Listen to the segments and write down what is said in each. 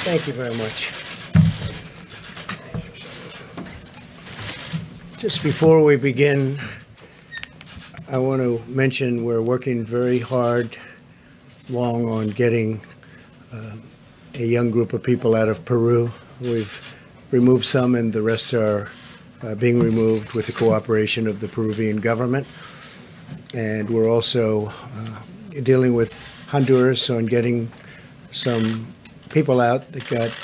Thank you very much. Just before we begin, I want to mention we're working very hard, long on getting a young group of people out of Peru. We've removed some, and the rest are being removed with the cooperation of the Peruvian government. And we're also dealing with Honduras on getting some people out that got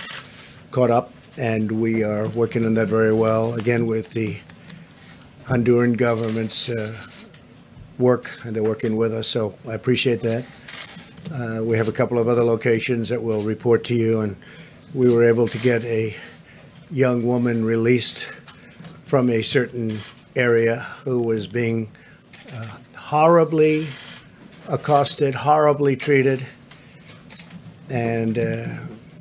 caught up, and we are working on that very well, again, with the Honduran government's work, and they're working with us, so I appreciate that. We have a couple of other locations that we'll report to you, and we were able to get a young woman released from a certain area who was being horribly accosted, horribly treated, and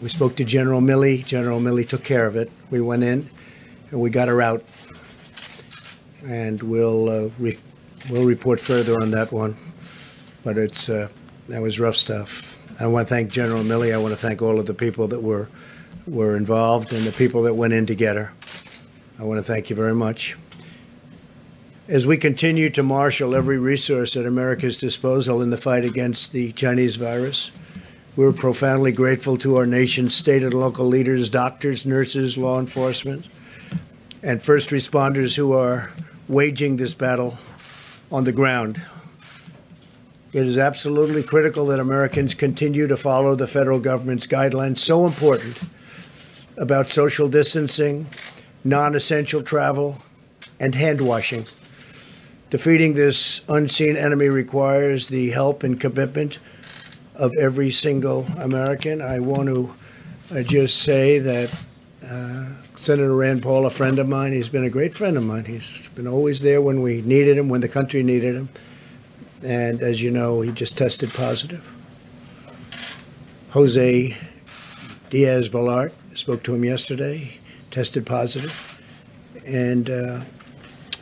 we spoke to General Milley. General Milley took care of it. We went in and we got her out, and we'll report further on that one. But it's that was rough stuff. I want to thank General Milley. I want to thank all of the people that were involved and the people that went in to get her. I want to thank you very much. As we continue to marshal every resource at America's disposal in the fight against the Chinese virus, we're profoundly grateful to our nation's state and local leaders, doctors, nurses, law enforcement, and first responders who are waging this battle on the ground. It is absolutely critical that Americans continue to follow the federal government's guidelines, so important, about social distancing, non-essential travel, and hand washing. Defeating this unseen enemy requires the help and commitment of every single American. I want to just say that Senator Rand Paul, a friend of mine, he's been a great friend of mine. He's been always there when we needed him, when the country needed him. And as you know, he just tested positive. Jose Diaz-Balart, spoke to him yesterday, tested positive. And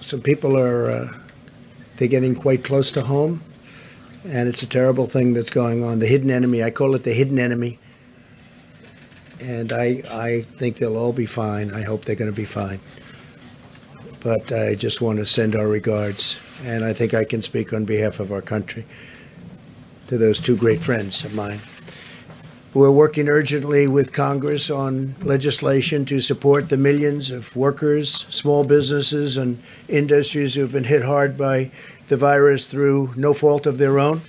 some people are they're getting quite close to home. And it's a terrible thing that's going on. The hidden enemy, I call it the hidden enemy. And I think they'll all be fine. I hope they're going to be fine. But I just want to send our regards. And I think I can speak on behalf of our country to those two great friends of mine. We're working urgently with Congress on legislation to support the millions of workers, small businesses, and industries who have been hit hard by the virus through no fault of their own.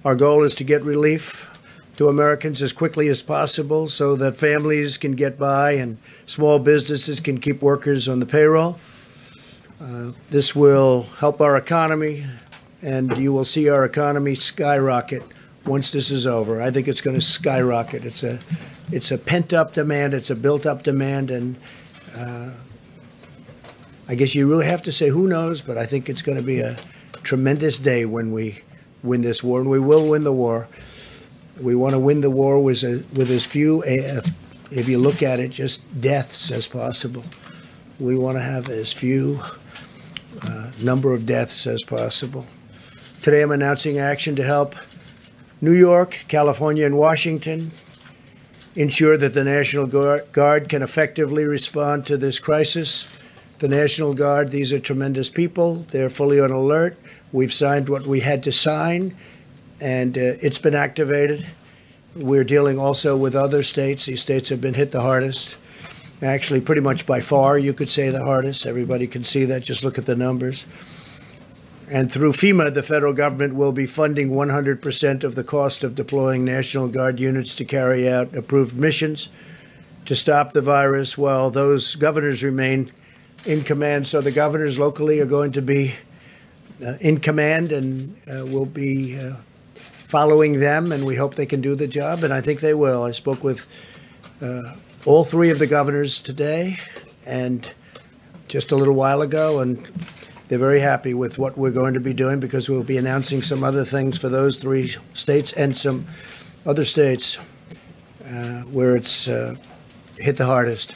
Our goal is to get relief to Americans as quickly as possible so that families can get by and small businesses can keep workers on the payroll. This will help our economy, and you will see our economy skyrocket once this is over. I think it's going to skyrocket. It's a pent-up demand. It's a built-up demand, and I guess you really have to say who knows, but I think it's going to be a tremendous day when we win this war, and we will win the war. We want to win the war with as few, if you look at it, just deaths as possible. We want to have as few number of deaths as possible. Today I'm announcing action to help New York, California, and Washington ensure that the National Guard can effectively respond to this crisis. The National Guard, these are tremendous people. They're fully on alert. We've signed what we had to sign, and it's been activated. We're dealing also with other states. These states have been hit the hardest. Actually, pretty much by far, you could say the hardest. Everybody can see that. Just look at the numbers. And through FEMA, the federal government will be funding 100% of the cost of deploying National Guard units to carry out approved missions to stop the virus while those governors remain in command. So the governors locally are going to be in command, and we'll be following them, and we hope they can do the job, and I think they will. I spoke with all three of the governors today and just a little while ago, and they're very happy with what we're going to be doing because we'll be announcing some other things for those three states and some other states where it's hit the hardest.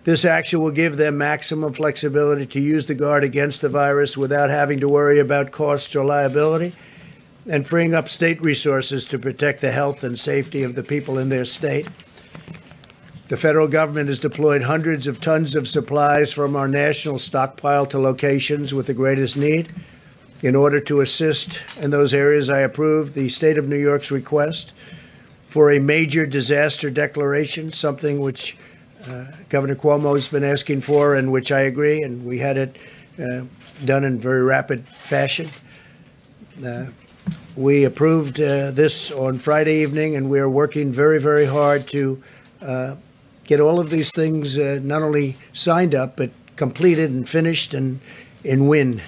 This action will give them maximum flexibility to use the Guard against the virus without having to worry about costs or liability, and freeing up state resources to protect the health and safety of the people in their state. The federal government has deployed hundreds of tons of supplies from our national stockpile to locations with the greatest need. In order to assist in those areas, I approved the state of New York's request for a major disaster declaration, something which Governor Cuomo has been asking for and which I agree, and we had it done in very rapid fashion. We approved this on Friday evening, and we are working very, very hard to get all of these things not only signed up, but completed and finished and win.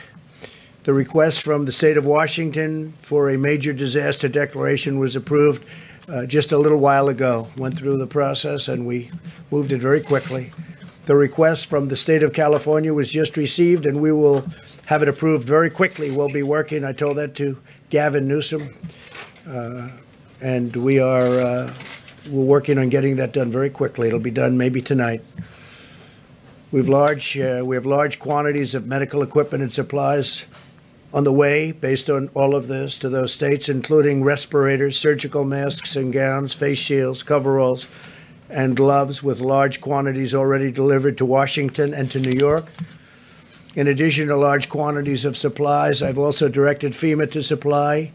The request from the state of Washington for a major disaster declaration was approved just a little while ago. Went through the process, and we moved it very quickly. The request from the state of California was just received, and we will have it approved very quickly. We'll be working. I told that to Gavin Newsom, and we're working on getting that done very quickly. It'll be done maybe tonight. We have large quantities of medical equipment and supplies on the way based on all of this to those states, including respirators, surgical masks and gowns, face shields, coveralls, and gloves, with large quantities already delivered to Washington and to New York. In addition to large quantities of supplies, I've also directed FEMA to supply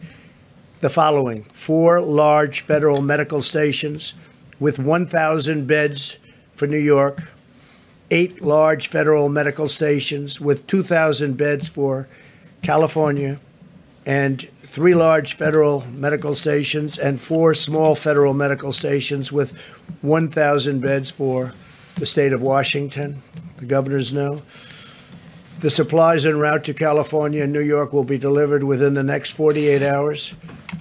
the following: 4 large federal medical stations with 1,000 beds for New York, 8 large federal medical stations with 2,000 beds for California, and 3 large federal medical stations and 4 small federal medical stations with 1,000 beds for the state of Washington. The governors know. The supplies en route to California and New York will be delivered within the next 48 hours.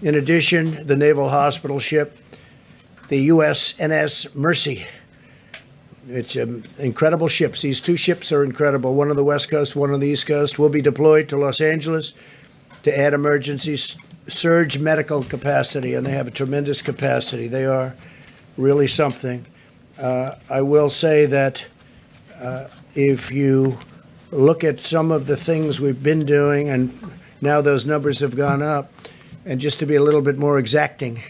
In addition, the Naval Hospital ship, the USNS Mercy. It's incredible ships. These 2 ships are incredible. One on the West Coast, one on the East Coast, will be deployed to Los Angeles to add emergency surge medical capacity, and they have a tremendous capacity. They are really something. I will say that if you look at some of the things we've been doing, and now those numbers have gone up, and just to be a little bit more exacting,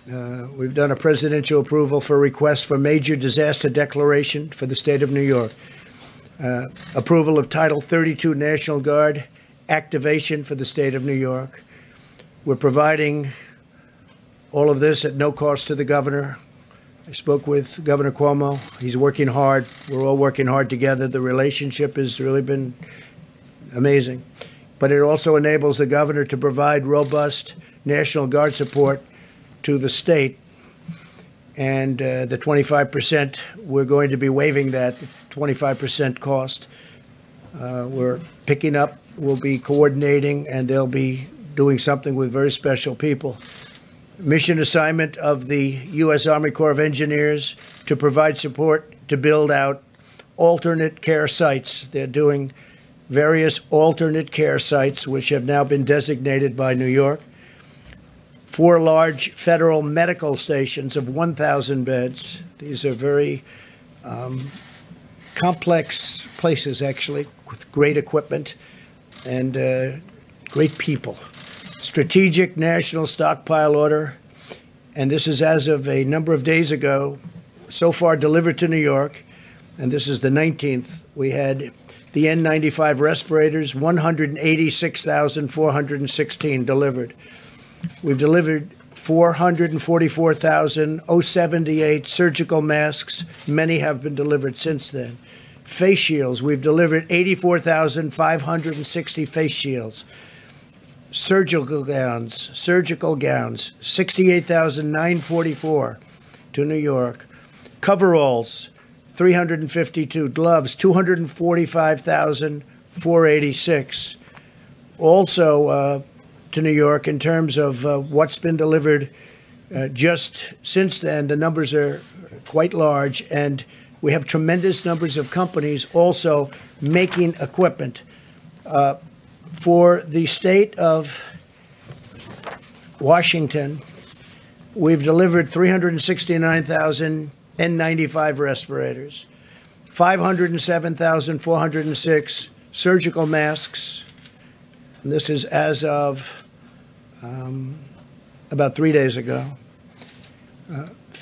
we've done a presidential approval for requests for major disaster declaration for the state of New York. Approval of Title 32 National Guard activation for the state of New York. We're providing all of this at no cost to the governor. I spoke with Governor Cuomo. He's working hard. We're all working hard together. The relationship has really been amazing. But it also enables the governor to provide robust National Guard support to the state, and the 25%, we're going to be waiving that 25% cost. We're picking up, we'll be coordinating, and they'll be doing something with very special people. Mission assignment of the U.S. Army Corps of Engineers to provide support to build out alternate care sites. They're doing various alternate care sites, which have now been designated by New York. 4 large federal medical stations of 1,000 beds. These are very complex places, actually, with great equipment and great people. Strategic National Stockpile Order, and this is as of a number of days ago, so far delivered to New York, and this is the 19th. We had the N95 respirators, 186,416 delivered. We've delivered 444,078 surgical masks. Many have been delivered since then. Face shields, we've delivered 84,560 face shields. Surgical gowns, 68,944 to New York. Coveralls, 352. Gloves, 245,486. Also, to New York, in terms of what's been delivered just since then, the numbers are quite large, and we have tremendous numbers of companies also making equipment. For the state of Washington, we've delivered 369,000 N95 respirators, 507,406 surgical masks, and this is as of about 3 days ago.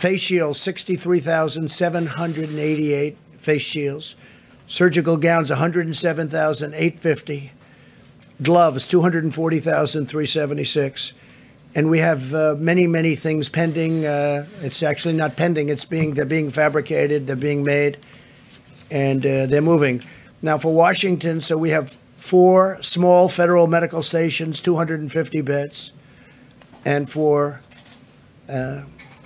Face shields, 63,788 face shields. Surgical gowns, 107,850. Gloves, 240,376. And we have many, many things pending. It's actually not pending. They're being fabricated. They're being made, and they're moving. Now for Washington, so we have 4 small federal medical stations, 250 beds. And for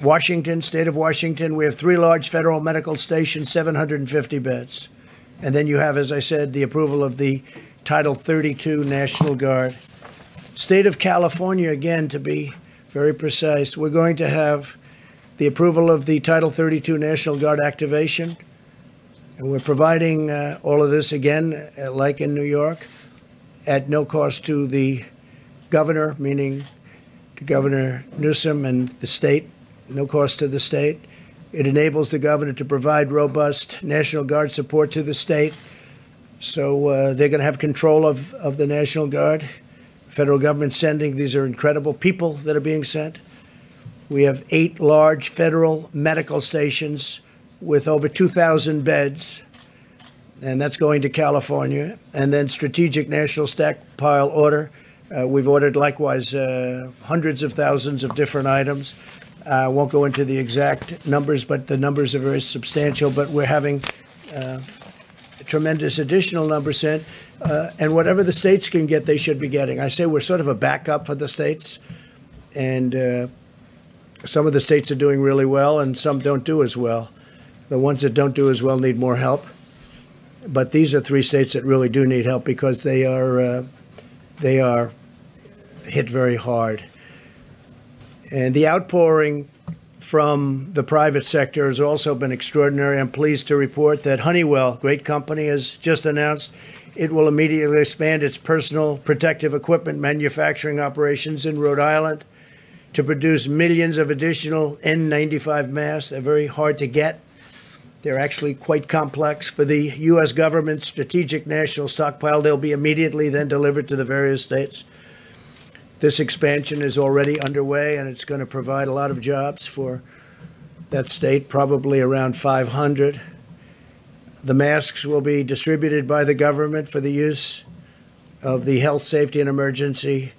Washington, state of Washington, we have 3 large federal medical stations, 750 beds. And then you have, as I said, the approval of the Title 32 National Guard. State of California, again, to be very precise, we're going to have the approval of the Title 32 National Guard activation. And we're providing all of this, again, like in New York, at no cost to the governor, meaning to Governor Newsom and the state, no cost to the state. It enables the governor to provide robust National Guard support to the state. So they're going to have control of the National Guard. Federal government sending, these are incredible people that are being sent. We have 8 large federal medical stations with over 2,000 beds, and that's going to California. And then strategic national stockpile order. We've ordered likewise hundreds of thousands of different items. I won't go into the exact numbers, but the numbers are very substantial. But we're having a tremendous additional number sent. And whatever the states can get, they should be getting. I say we're sort of a backup for the states. And some of the states are doing really well, and some don't do as well. The ones that don't do as well need more help. But these are 3 states that really do need help because they are hit very hard. And the outpouring from the private sector has also been extraordinary. I'm pleased to report that Honeywell, great company, has just announced it will immediately expand its personal protective equipment manufacturing operations in Rhode Island to produce millions of additional N95 masks. They're very hard to get. They're actually quite complex. For the U.S. government's strategic national stockpile, they'll be immediately then delivered to the various states. This expansion is already underway, and it's going to provide a lot of jobs for that state, probably around 500. The masks will be distributed by the government for the use of the health, safety, and emergency,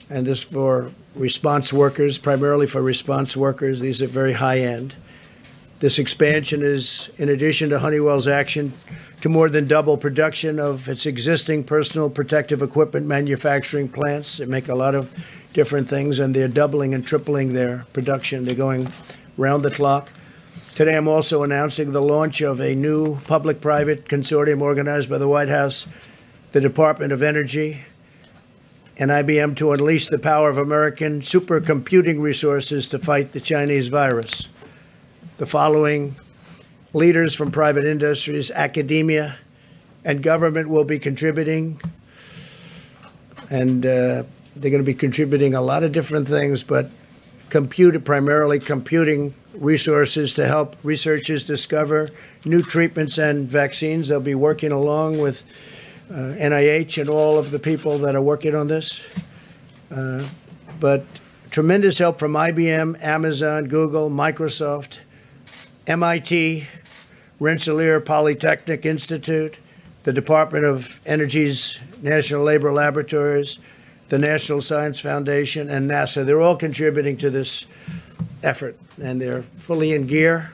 and this for response workers, primarily for response workers. These are very high-end. This expansion is in addition to Honeywell's action to more than double production of its existing personal protective equipment manufacturing plants. They make a lot of different things, and they're doubling and tripling their production. They're going round the clock. Today, I'm also announcing the launch of a new public-private consortium organized by the White House, the Department of Energy, and IBM to unleash the power of American supercomputing resources to fight the Chinese virus. The following leaders from private industries, academia, and government will be contributing. And they're going to be contributing a lot of different things, but primarily computing resources to help researchers discover new treatments and vaccines. They'll be working along with NIH and all of the people that are working on this. But tremendous help from IBM, Amazon, Google, Microsoft, MIT, Rensselaer Polytechnic Institute, the Department of Energy's National Labor Laboratories, the National Science Foundation, and NASA. They're all contributing to this effort, and they're fully in gear.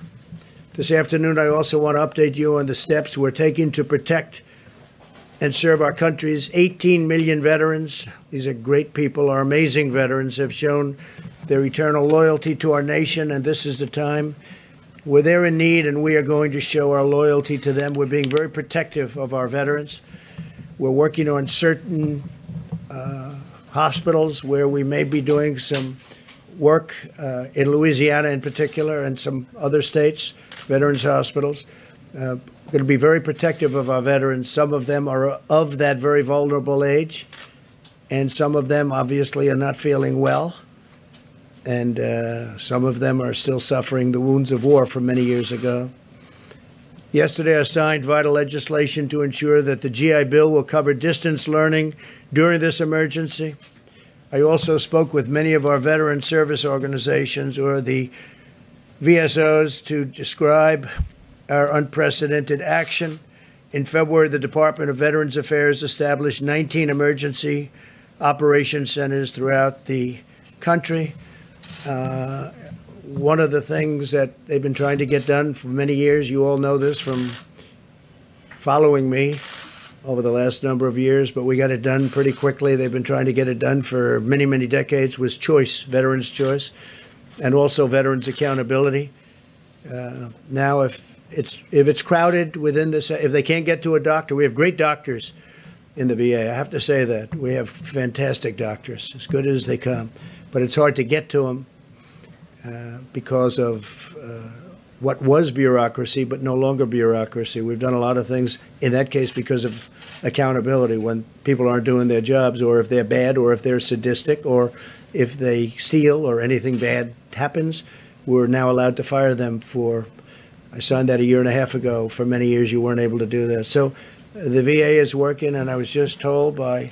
This afternoon, I also want to update you on the steps we're taking to protect and serve our country's 18 million veterans. These are great people. Our amazing veterans have shown their eternal loyalty to our nation, and this is the time where they're in need, and we are going to show our loyalty to them. We're being very protective of our veterans. We're working on certain hospitals where we may be doing some work in Louisiana in particular and some other states, veterans hospitals. We're going to be very protective of our veterans. Some of them are of that very vulnerable age, and some of them obviously are not feeling well. And some of them are still suffering the wounds of war from many years ago. Yesterday, I signed vital legislation to ensure that the GI Bill will cover distance learning during this emergency. I also spoke with many of our veteran service organizations, or the VSOs to describe our unprecedented action. In February, the Department of Veterans Affairs established 19 emergency operation centers throughout the country. One of the things that they've been trying to get done for many years, you all know this from following me over the last number of years, but we got it done pretty quickly. They've been trying to get it done for many, many decades, was choice, veterans' choice, and also veterans' accountability. Now, if it's crowded within this, if they can't get to a doctor, we have great doctors in the VA. I have to say that. We have fantastic doctors, as good as they come. But it's hard to get to them because of what was bureaucracy, but no longer bureaucracy. We've done a lot of things, in that case, because of accountability. When people aren't doing their jobs, or if they're bad, or if they're sadistic, or if they steal, or anything bad happens, we're now allowed to fire them for, I signed that a year and a half ago. For many years, you weren't able to do that. So the VA is working, and I was just told by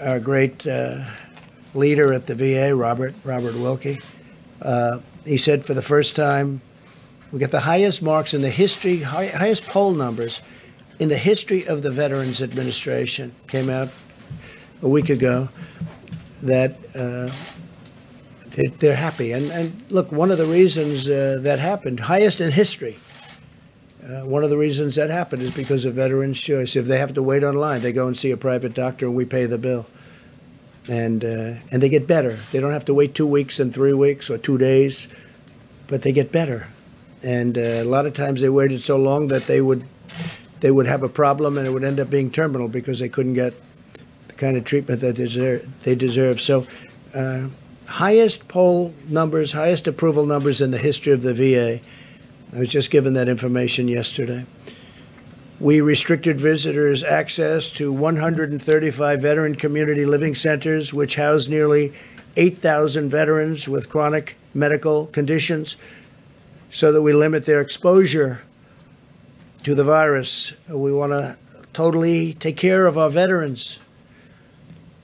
our great leader at the VA, Robert Wilkie, he said for the first time, we get the highest marks in the history, highest poll numbers in the history of the Veterans Administration. Came out a week ago that they're happy. And look, one of the reasons that happened, highest in history, one of the reasons that happened is because of veterans' choice. If they have to wait online, they go and see a private doctor and we pay the bill. And they get better. They don't have to wait 2 weeks and 3 weeks or 2 days, but they get better. And a lot of times they waited so long that they would have a problem and it would end up being terminal because they couldn't get the kind of treatment that they deserve. So highest poll numbers, highest approval numbers in the history of the VA. I was just given that information yesterday. We restricted visitors' access to 135 veteran community living centers, which house nearly 8,000 veterans with chronic medical conditions, so that we limit their exposure to the virus. We want to totally take care of our veterans.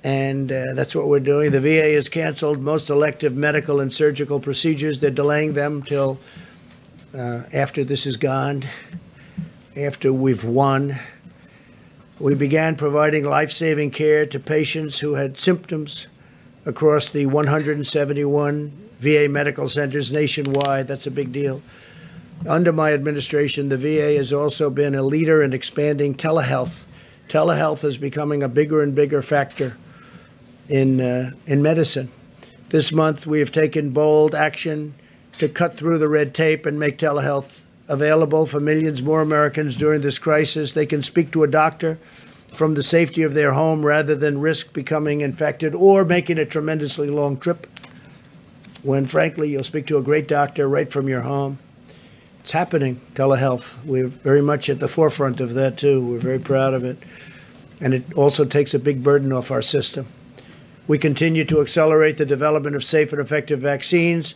And that's what we're doing. The VA has canceled most elective medical and surgical procedures. They're delaying them till after this is gone, after we've won. We began providing life-saving care to patients who had symptoms across the 171 VA medical centers nationwide. That's a big deal. Under my administration, the VA has also been a leader in expanding telehealth. Telehealth is becoming a bigger and bigger factor in medicine. This month, we have taken bold action to cut through the red tape and make telehealth available for millions more Americans during this crisis. They can speak to a doctor from the safety of their home rather than risk becoming infected or making a tremendously long trip, when, frankly, you'll speak to a great doctor right from your home. It's happening, telehealth. We're very much at the forefront of that, too. We're very proud of it. And it also takes a big burden off our system. We continue to accelerate the development of safe and effective vaccines.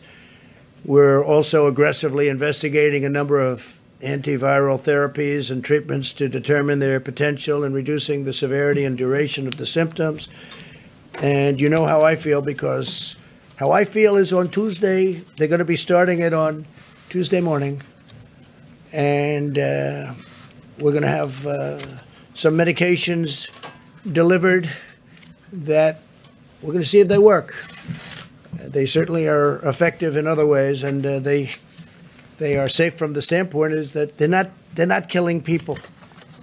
We're also aggressively investigating a number of antiviral therapies and treatments to determine their potential in reducing the severity and duration of the symptoms. And you know how I feel, because how I feel is on Tuesday, they're going to be starting it on Tuesday morning. And we're going to have some medications delivered that we're going to see if they work. They certainly are effective in other ways, and they are safe from the standpoint is that they're not killing people.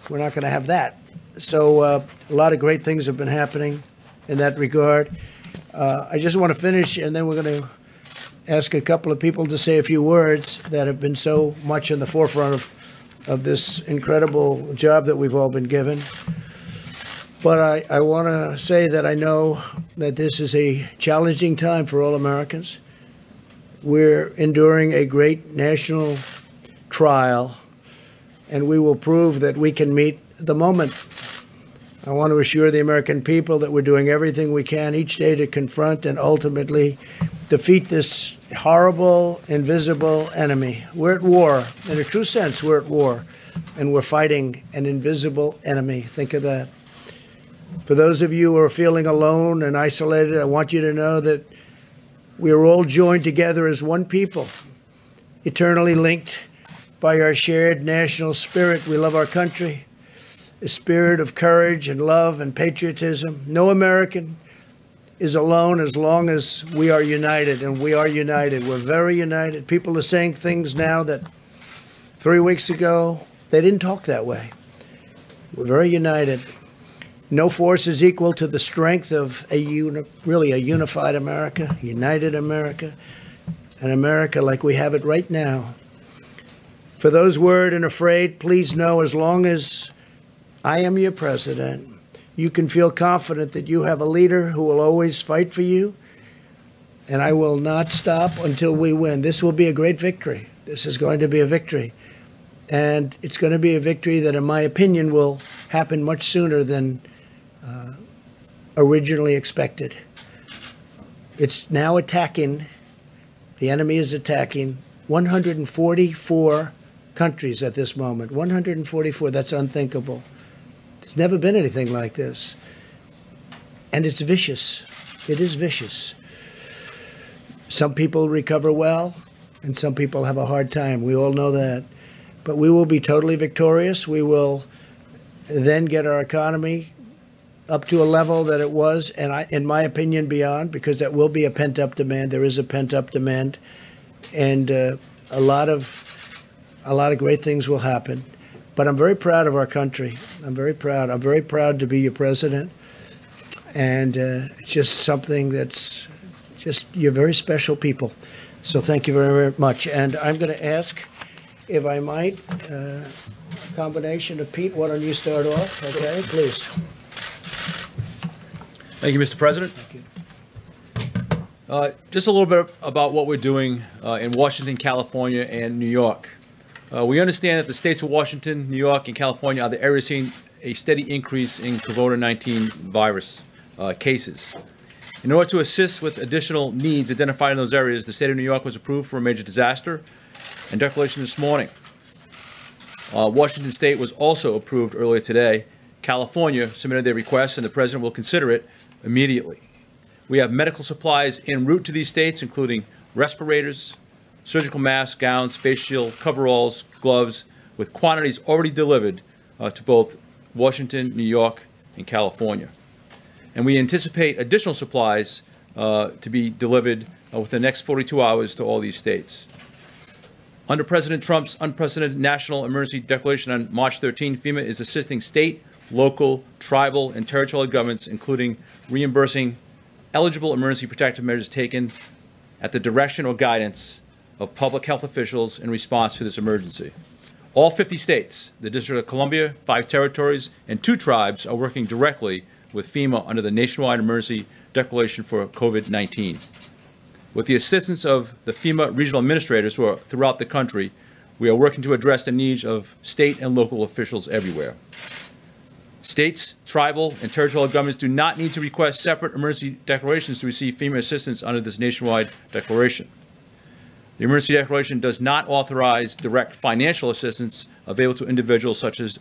We're not going to have that. So a lot of great things have been happening in that regard. I just want to finish, and then we're going to ask a couple of people to say a few words that have been so much in the forefront of this incredible job that we've all been given. But I want to say that I know that this is a challenging time for all Americans. We're enduring a great national trial, and we will prove that we can meet the moment. I want to assure the American people that we're doing everything we can each day to confront and ultimately defeat this horrible, invisible enemy. We're at war. In a true sense, we're at war, and we're fighting an invisible enemy. Think of that. For those of you who are feeling alone and isolated, I want you to know that we are all joined together as one people eternally linked by our shared national spirit. We love our country, a spirit of courage and love and patriotism. No American is alone as long as we are united, and we are united. We're very united. People are saying things now that 3 weeks ago, they didn't talk that way. We're very united. No force is equal to the strength of really a unified America, united America, an America like we have it right now. For those worried and afraid, please know, as long as I am your president, you can feel confident that you have a leader who will always fight for you, and I will not stop until we win. This will be a great victory. This is going to be a victory. And it's going to be a victory that, in my opinion, will happen much sooner than originally expected. It's now attacking, the enemy is attacking 144 countries at this moment. 144, that's unthinkable. There's never been anything like this. And it's vicious. It is vicious. Some people recover well, and some people have a hard time. We all know that. But we will be totally victorious. We will then get our economy up to a level that it was, and in my opinion, beyond, because that will be a pent-up demand. There is a pent-up demand, and a lot of great things will happen. But I'm very proud of our country. I'm very proud. I'm very proud to be your president, and it's just something that's just, you're very special people. So thank you very, very much. And I'm going to ask, if I might, a combination of Pete. Why don't you start off? Okay, please. Thank you, Mr. President. Thank you. Just a little bit about what we're doing in Washington, California, and New York. We understand that the states of Washington, New York, and California are the areas seeing a steady increase in COVID-19 virus cases. In order to assist with additional needs identified in those areas, the state of New York was approved for a major disaster and declaration this morning. Washington State was also approved earlier today. California submitted their request, and the president will consider it immediately. We have medical supplies en route to these states, including respirators, surgical masks, gowns, face shield, coveralls, gloves, with quantities already delivered to both Washington, New York, and California. And we anticipate additional supplies to be delivered within the next 42 hours to all these states. Under President Trump's unprecedented national emergency declaration on March 13, FEMA is assisting state, local, tribal, and territorial governments, including reimbursing eligible emergency protective measures taken at the direction or guidance of public health officials in response to this emergency. All 50 states, the District of Columbia, 5 territories, and 2 tribes are working directly with FEMA under the nationwide emergency declaration for COVID-19. With the assistance of the FEMA regional administrators who are throughout the country, we are working to address the needs of state and local officials everywhere. States, tribal, and territorial governments do not need to request separate emergency declarations to receive FEMA assistance under this nationwide declaration. The emergency declaration does not authorize direct financial assistance available to individuals such as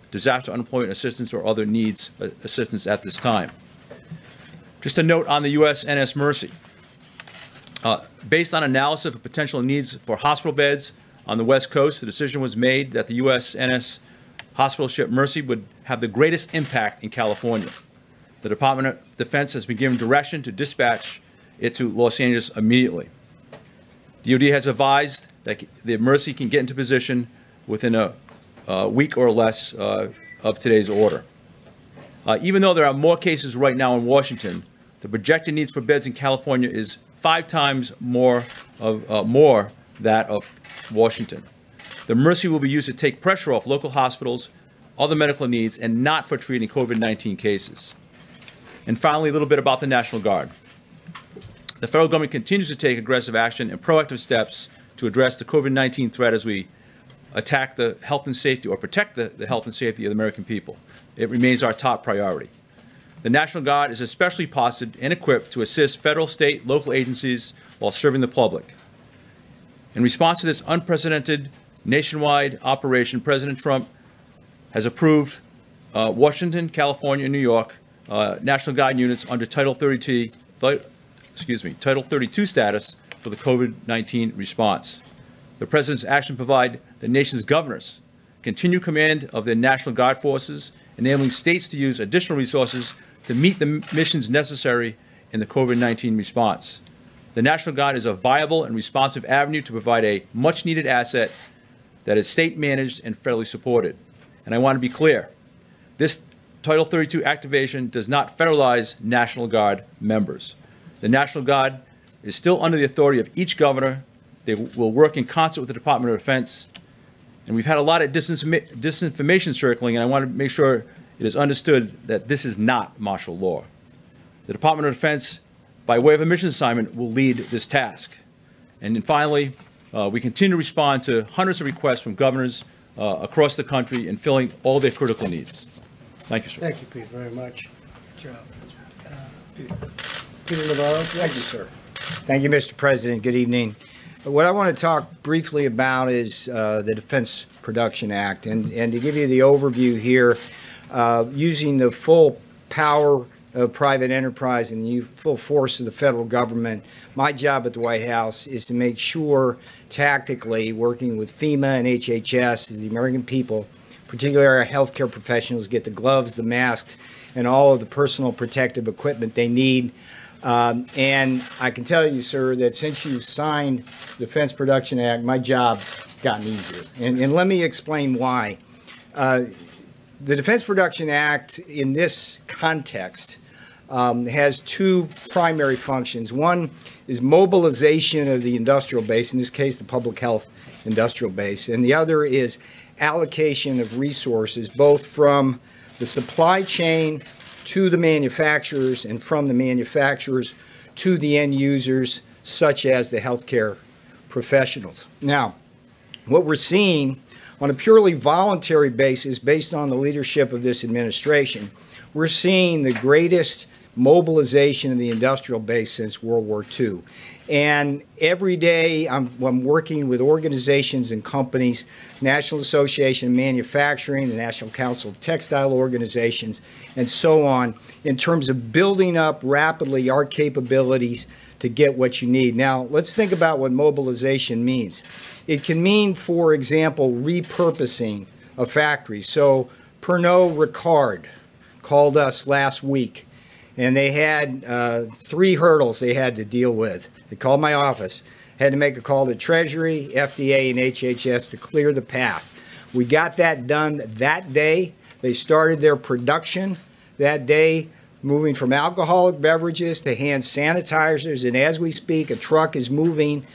disaster unemployment assistance or other needs assistance at this time. Just a note on the USNS Mercy. Based on analysis of potential needs for hospital beds on the West Coast, the decision was made that the USNS hospital ship Mercy would have the greatest impact in California. The Department of Defense has been given direction to dispatch it to Los Angeles immediately. DoD has advised that the Mercy can get into position within a week or less of today's order. Even though there are more cases right now in Washington, the projected needs for beds in California is 5 times more that of Washington. The Mercy will be used to take pressure off local hospitals, other medical needs, and not for treating COVID-19 cases. And finally, a little bit about the National Guard. The federal government continues to take aggressive action and proactive steps to address the COVID-19 threat as we attack the health and safety, or protect the health and safety of the American people. It remains our top priority. The National Guard is especially posted and equipped to assist federal, state, local agencies while serving the public. In response to this unprecedented nationwide operation, President Trump has approved Washington, California, and New York National Guard units under Title 32 status for the COVID-19 response. The President's action provide the nation's governors continued command of their National Guard forces, enabling states to use additional resources to meet the missions necessary in the COVID-19 response. The National Guard is a viable and responsive avenue to provide a much-needed asset that is state-managed and federally supported. And I want to be clear, this Title 32 activation does not federalize National Guard members. The National Guard is still under the authority of each governor. They will work in concert with the Department of Defense. And we've had a lot of disinformation circling, and I want to make sure it is understood that this is not martial law. The Department of Defense, by way of a mission assignment, will lead this task. And then finally, we continue to respond to hundreds of requests from governors across the country in filling all their critical needs. Thank you, sir. Thank you, Pete, very much. Good job. Peter Navarro. Thank you, sir. Thank you, Mr. President. Good evening. What I want to talk briefly about is the Defense Production Act. And to give you the overview here, using the full power of private enterprise and the full force of the federal government, my job at the White House is to make sure tactically, working with FEMA and HHS, the American people, particularly our healthcare professionals, get the gloves, the masks, and all of the personal protective equipment they need. And I can tell you, sir, that since you signed the Defense Production Act, my job's gotten easier. And let me explain why. The Defense Production Act, in this context, has two primary functions. One is mobilization of the industrial base, in this case, the public health industrial base, and the other is allocation of resources, both from the supply chain to the manufacturers and from the manufacturers to the end users, such as the healthcare professionals. Now, what we're seeing on a purely voluntary basis, based on the leadership of this administration, we're seeing the greatest mobilization of the industrial base since World War II. And every day I'm working with organizations and companies, National Association of Manufacturing, the National Council of Textile Organizations, and so on, in terms of building up rapidly our capabilities to get what you need. Now, let's think about what mobilization means. It can mean, for example, repurposing a factory. So Pernod Ricard called us last week, and they had 3 hurdles they had to deal with. They called my office, had to make a call to Treasury, FDA, and HHS to clear the path. We got that done that day. They started their production that day, moving from alcoholic beverages to hand sanitizers. And as we speak, a truck is moving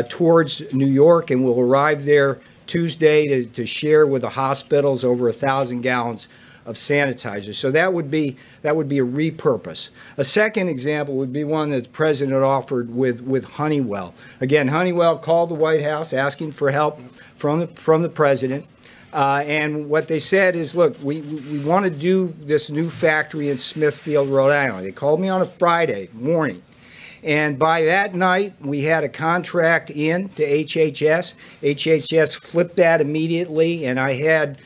towards New York and will arrive there Tuesday to share with the hospitals over 1,000 gallons of sanitizers. So that would be a repurpose. A second example would be one that the President offered with Honeywell. Again, Honeywell called the White House asking for help from the President. And what they said is, look, we want to do this new factory in Smithfield, Rhode Island. They called me on a Friday morning. And by that night, we had a contract in to HHS. HHS flipped that immediately, and I had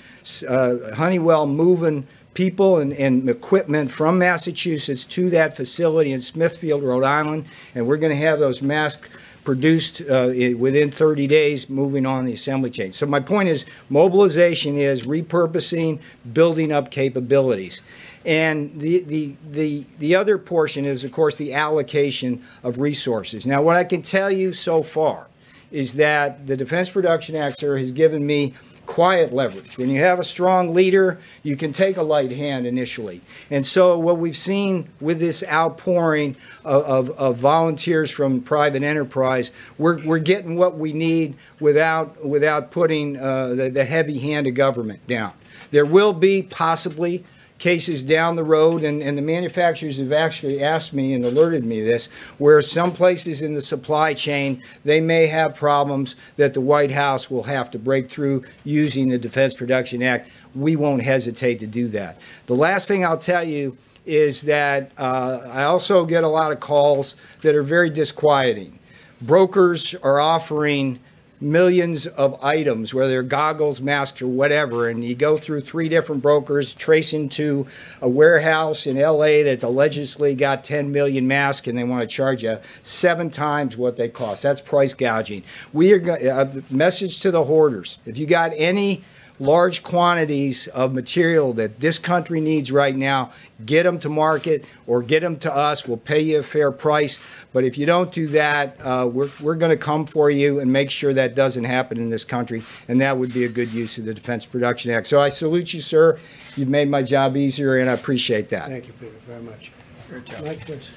Honeywell moving people and equipment from Massachusetts to that facility in Smithfield, Rhode Island, and we're going to have those masks produced within 30 days, moving on the assembly chain. So my point is, mobilization is repurposing, building up capabilities. And the other portion is, of course, the allocation of resources. Now, what I can tell you so far is that the Defense Production Act, sir, has given me quiet leverage. When you have a strong leader, you can take a light hand initially. And so what we've seen with this outpouring of volunteers from private enterprise, we're getting what we need without putting the heavy hand of government down. There will be possibly cases down the road, and the manufacturers have actually asked me and alerted me to this, where some places in the supply chain, they may have problems that the White House will have to break through using the Defense Production Act. We won't hesitate to do that. The last thing I'll tell you is that I also get a lot of calls that are very disquieting. Brokers are offering millions of items, whether they're goggles, masks, or whatever, and you go through 3 different brokers, trace into a warehouse in LA that's allegedly got 10 million masks, and they want to charge you 7 times what they cost. That's price gouging. We are a message to the hoarders. If you got any large quantities of material that this country needs right now, get them to market or get them to us. We'll pay you a fair price. But if you don't do that, we're going to come for you and make sure that doesn't happen in this country. And that would be a good use of the Defense Production Act. So I salute you, sir. You've made my job easier, and I appreciate that. Thank you, Peter, very much. Great job. Mike, please.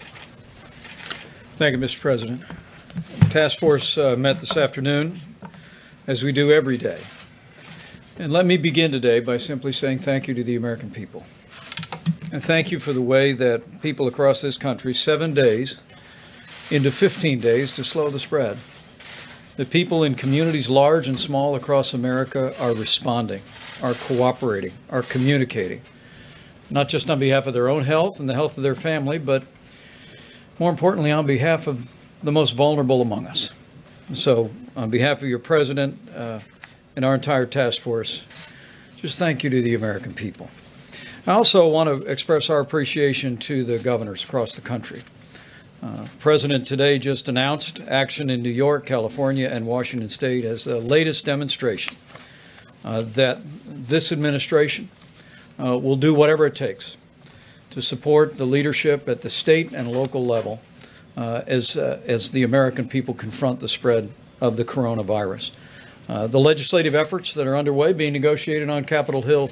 Thank you, Mr. President. The task force met this afternoon, as we do every day. And let me begin today by simply saying thank you to the American people. And thank you for the way that people across this country, 7 days into 15 days to slow the spread. The people in communities large and small across America are responding, are cooperating, are communicating, not just on behalf of their own health and the health of their family, but more importantly, on behalf of the most vulnerable among us. So on behalf of your president, and our entire task force, just thank you to the American people. I also want to express our appreciation to the governors across the country. President today just announced action in New York, California, and Washington State as the latest demonstration that this administration will do whatever it takes to support the leadership at the state and local level as the American people confront the spread of the coronavirus. The legislative efforts that are underway being negotiated on Capitol Hill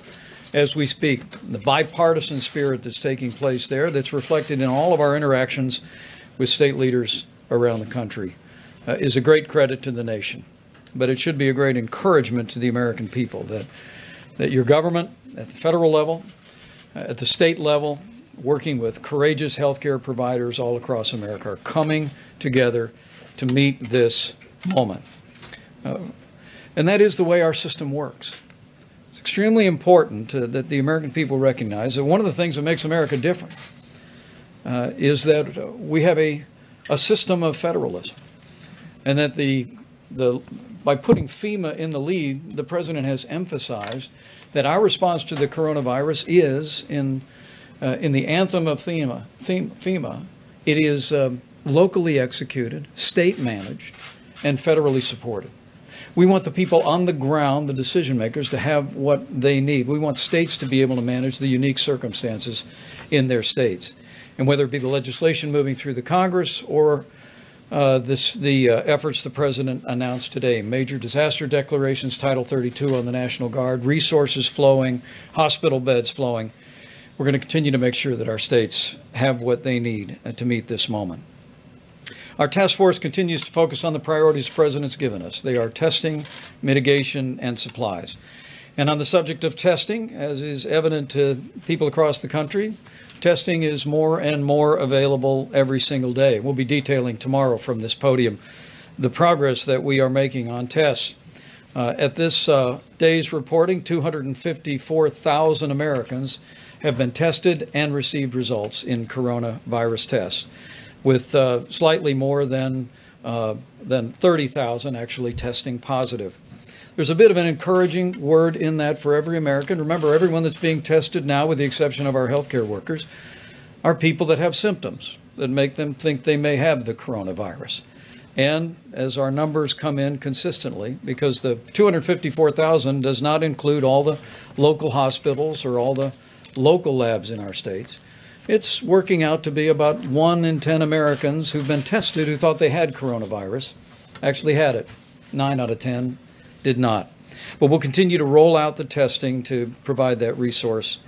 as we speak, the bipartisan spirit that's taking place there that's reflected in all of our interactions with state leaders around the country is a great credit to the nation. But it should be a great encouragement to the American people that your government at the federal level, at the state level, working with courageous healthcare providers all across America are coming together to meet this moment. And that is the way our system works. It's extremely important that the American people recognize that one of the things that makes America different is that we have a system of federalism, and that by putting FEMA in the lead, the president has emphasized that our response to the coronavirus is in the anthem of FEMA, it is locally executed, state managed, and federally supported. We want the people on the ground, the decision makers, to have what they need. We want states to be able to manage the unique circumstances in their states. And whether it be the legislation moving through the Congress or the efforts the president announced today, major disaster declarations, Title 32 on the National Guard, resources flowing, hospital beds flowing, we're going to continue to make sure that our states have what they need to meet this moment. Our task force continues to focus on the priorities the president's given us. They are testing, mitigation, and supplies. And on the subject of testing, as is evident to people across the country, testing is more and more available every single day. We'll be detailing tomorrow from this podium the progress that we are making on tests. At this day's reporting, 254,000 Americans have been tested and received results in coronavirus tests, with slightly more than 30,000 actually testing positive. There's a bit of an encouraging word in that for every American. Remember, everyone that's being tested now, with the exception of our healthcare workers, are people that have symptoms that make them think they may have the coronavirus. And as our numbers come in consistently, because the 254,000 does not include all the local hospitals or all the local labs in our states, it's working out to be about 1 in 10 Americans who've been tested who thought they had coronavirus actually had it. 9 out of 10 did not. But we'll continue to roll out the testing to provide that resource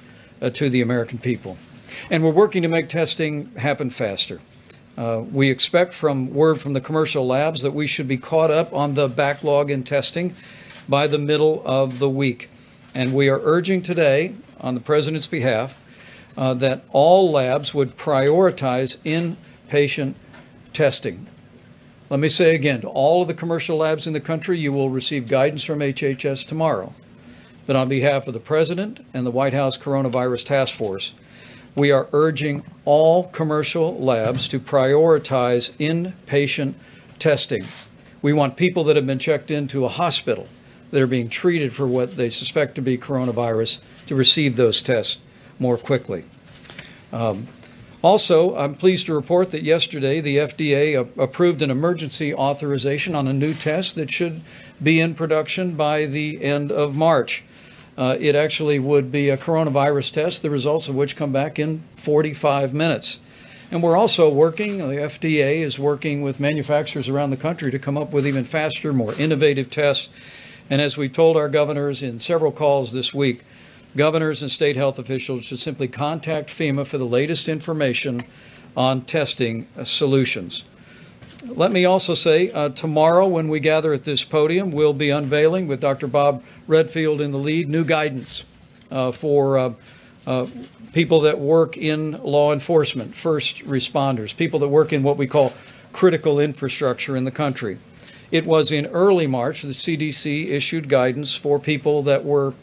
to the American people. And we're working to make testing happen faster. We expect word from the commercial labs that we should be caught up on the backlog in testing by the middle of the week. And we are urging today, on the president's behalf, that all labs would prioritize inpatient testing. Let me say again, to all of the commercial labs in the country, you will receive guidance from HHS tomorrow. But on behalf of the President and the White House Coronavirus Task Force, we are urging all commercial labs to prioritize inpatient testing. We want people that have been checked into a hospital that are being treated for what they suspect to be coronavirus to receive those tests more quickly. Also, I'm pleased to report that yesterday the FDA approved an emergency authorization on a new test that should be in production by the end of March. It actually would be a coronavirus test, the results of which come back in 45 minutes. And we're also working, the FDA is working with manufacturers around the country to come up with even faster, more innovative tests. And as we told our governors in several calls this week, governors and state health officials should simply contact FEMA for the latest information on testing solutions. Let me also say, tomorrow when we gather at this podium, we'll be unveiling, with Dr. Bob Redfield in the lead, new guidance for people that work in law enforcement, first responders, people that work in what we call critical infrastructure in the country. It was in early March the CDC issued guidance for people that were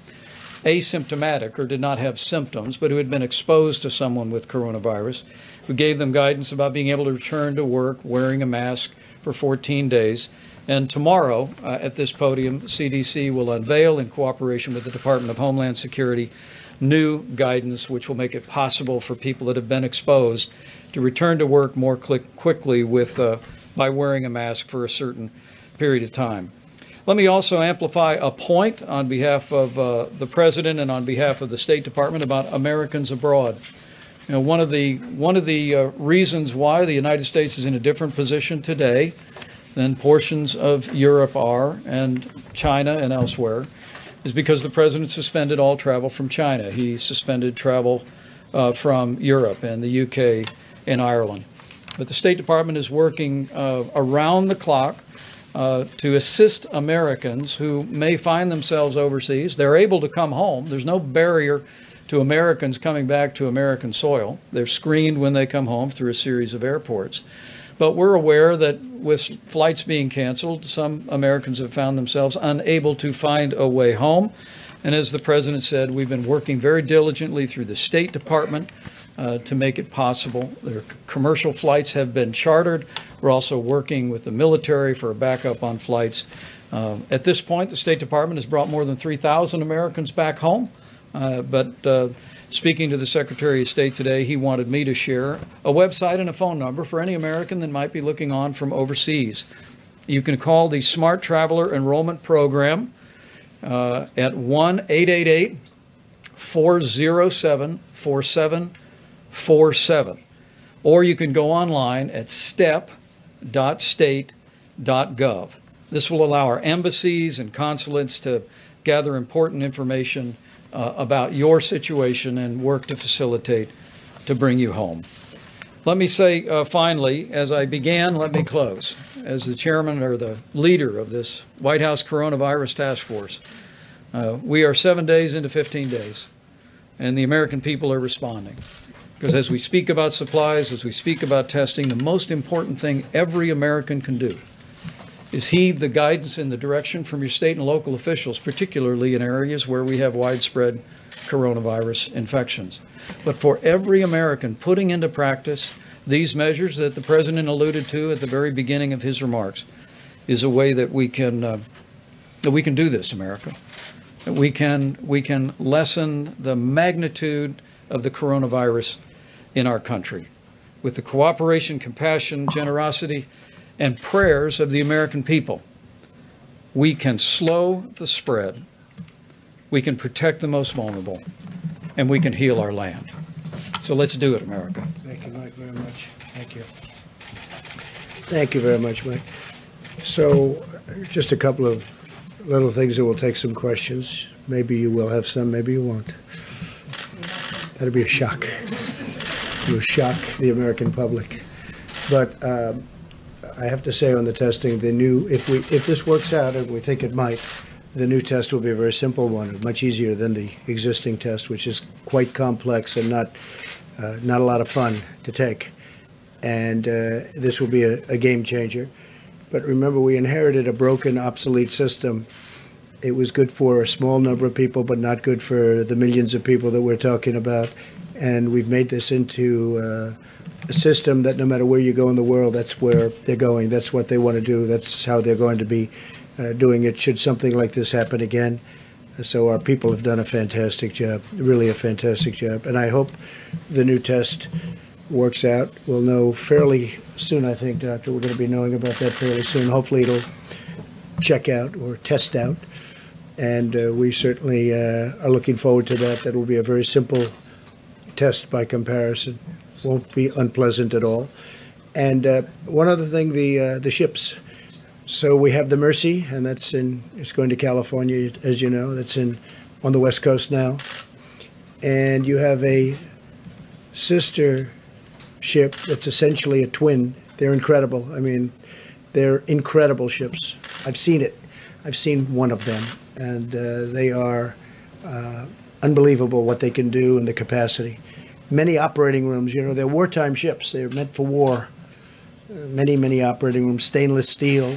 asymptomatic or did not have symptoms, but who had been exposed to someone with coronavirus. We gave them guidance about being able to return to work wearing a mask for 14 days. And tomorrow at this podium, CDC will unveil, in cooperation with the Department of Homeland Security, new guidance which will make it possible for people that have been exposed to return to work more quickly by wearing a mask for a certain period of time. Let me also amplify a point on behalf of the President and on behalf of the State Department about Americans abroad. You know, one of the reasons why the United States is in a different position today than portions of Europe are, and China and elsewhere, is because the President suspended all travel from China. He suspended travel from Europe and the UK and Ireland. But the State Department is working around the clock to assist Americans who may find themselves overseas. They're able to come home. There's no barrier to Americans coming back to American soil. They're screened when they come home through a series of airports. But we're aware that with flights being canceled, some Americans have found themselves unable to find a way home. And as the President said, we've been working very diligently through the State Department to make it possible. Their commercial flights have been chartered. We're also working with the military for a backup on flights. At this point, the State Department has brought more than 3,000 Americans back home. But speaking to the Secretary of State today, he wanted me to share a website and a phone number for any American that might be looking on from overseas. You can call the Smart Traveler Enrollment Program at 1-888-407-4747. Or you can go online at step.state.gov. This will allow our embassies and consulates to gather important information about your situation and work to facilitate to bring you home. Let me say finally, as I began, let me close. As the chairman or the leader of this White House Coronavirus Task Force, we are 7 days into 15 days, and the American people are responding. Because as we speak about supplies, as we speak about testing, the most important thing every American can do is heed the guidance and the direction from your state and local officials, particularly in areas where we have widespread coronavirus infections. But for every American putting into practice these measures that the President alluded to at the very beginning of his remarks is a way that we can do this, America. That we can lessen the magnitude of the coronavirus in our country with the cooperation, compassion, generosity, and prayers of the American people. We can slow the spread, we can protect the most vulnerable, and we can heal our land. So let's do it, America. Thank you, Mike, very much. Thank you. Thank you very much, Mike. So just a couple of little things that will take some questions. Maybe you will have some, maybe you won't. That'll be a shock. It will shock the American public. But I have to say on the testing, if this works out, and we think it might, the new test will be a very simple one, much easier than the existing test, which is quite complex and not a lot of fun to take. And this will be a game changer. But remember, we inherited a broken, obsolete system. It was good for a small number of people, but not good for the millions of people that we're talking about. And we've made this into a system that no matter where you go in the world, that's where they're going. That's what they want to do. That's how they're going to be doing it should something like this happen again. So our people have done a fantastic job, really a fantastic job. And I hope the new test works out. We'll know fairly soon, I think, Doctor. We're going to be knowing about that fairly soon. Hopefully it'll check out or test out. And we certainly are looking forward to that. That will be a very simple test by comparison. Won't be unpleasant at all. And one other thing, the ships. So we have the Mercy, and it's going to California, as you know. That's on the West Coast now. And you have a sister ship that's essentially a twin. They're incredible. I mean, they're incredible ships. I've seen it. I've seen one of them, and they are unbelievable what they can do and the capacity. Many operating rooms, they're wartime ships. They're meant for war. Many operating rooms, stainless steel.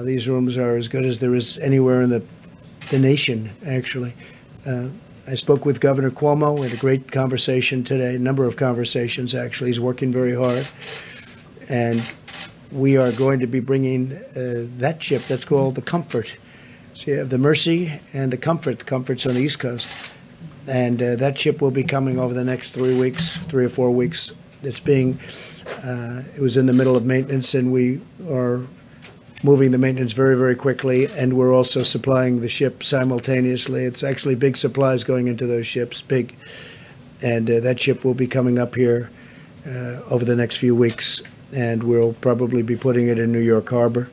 These rooms are as good as there is anywhere in the nation, actually. I spoke with Governor Cuomo. We had a great conversation today, a number of conversations, actually. He's working very hard. And we are going to be bringing that ship, that's called the Comfort. So you have the Mercy and the Comfort. The Comfort's on the East Coast. And that ship will be coming over the next 3 or 4 weeks. It was in the middle of maintenance, and we are moving the maintenance very, very quickly, and we're also supplying the ship simultaneously. It's actually big supplies going into those ships, big. And that ship will be coming up here over the next few weeks, and we'll probably be putting it in New York Harbor.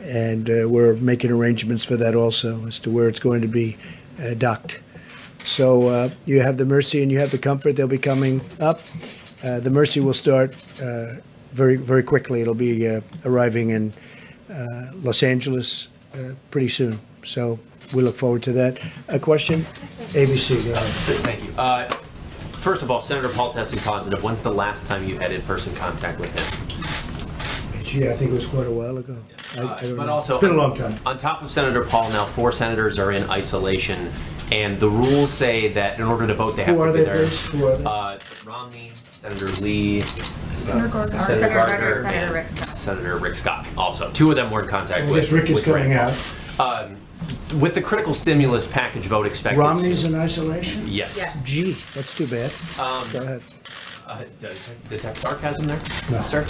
And we're making arrangements for that also as to where it's going to be docked. So you have the Mercy and you have the Comfort. They'll be coming up. The Mercy will start very, very quickly. It'll be arriving in Los Angeles pretty soon. So we look forward to that. A question? ABC. Thank you. First of all, Senator Paul testing positive. When's the last time you had in-person contact with him? Gee, I think it was quite a while ago. I don't know. Also, it's been a long time. On top of Senator Paul, now 4 senators are in isolation, and the rules say that in order to vote, they have to be there. Who are they? Romney, Senator Lee, Senator Gardner, and Rick Scott. Senator Rick Scott. Also, 2 of them were in contact with. Rick is coming out. With the critical stimulus package vote expected. Romney's in isolation? Yes. Gee, that's too bad. Go ahead. Detect sarcasm there, No, sir?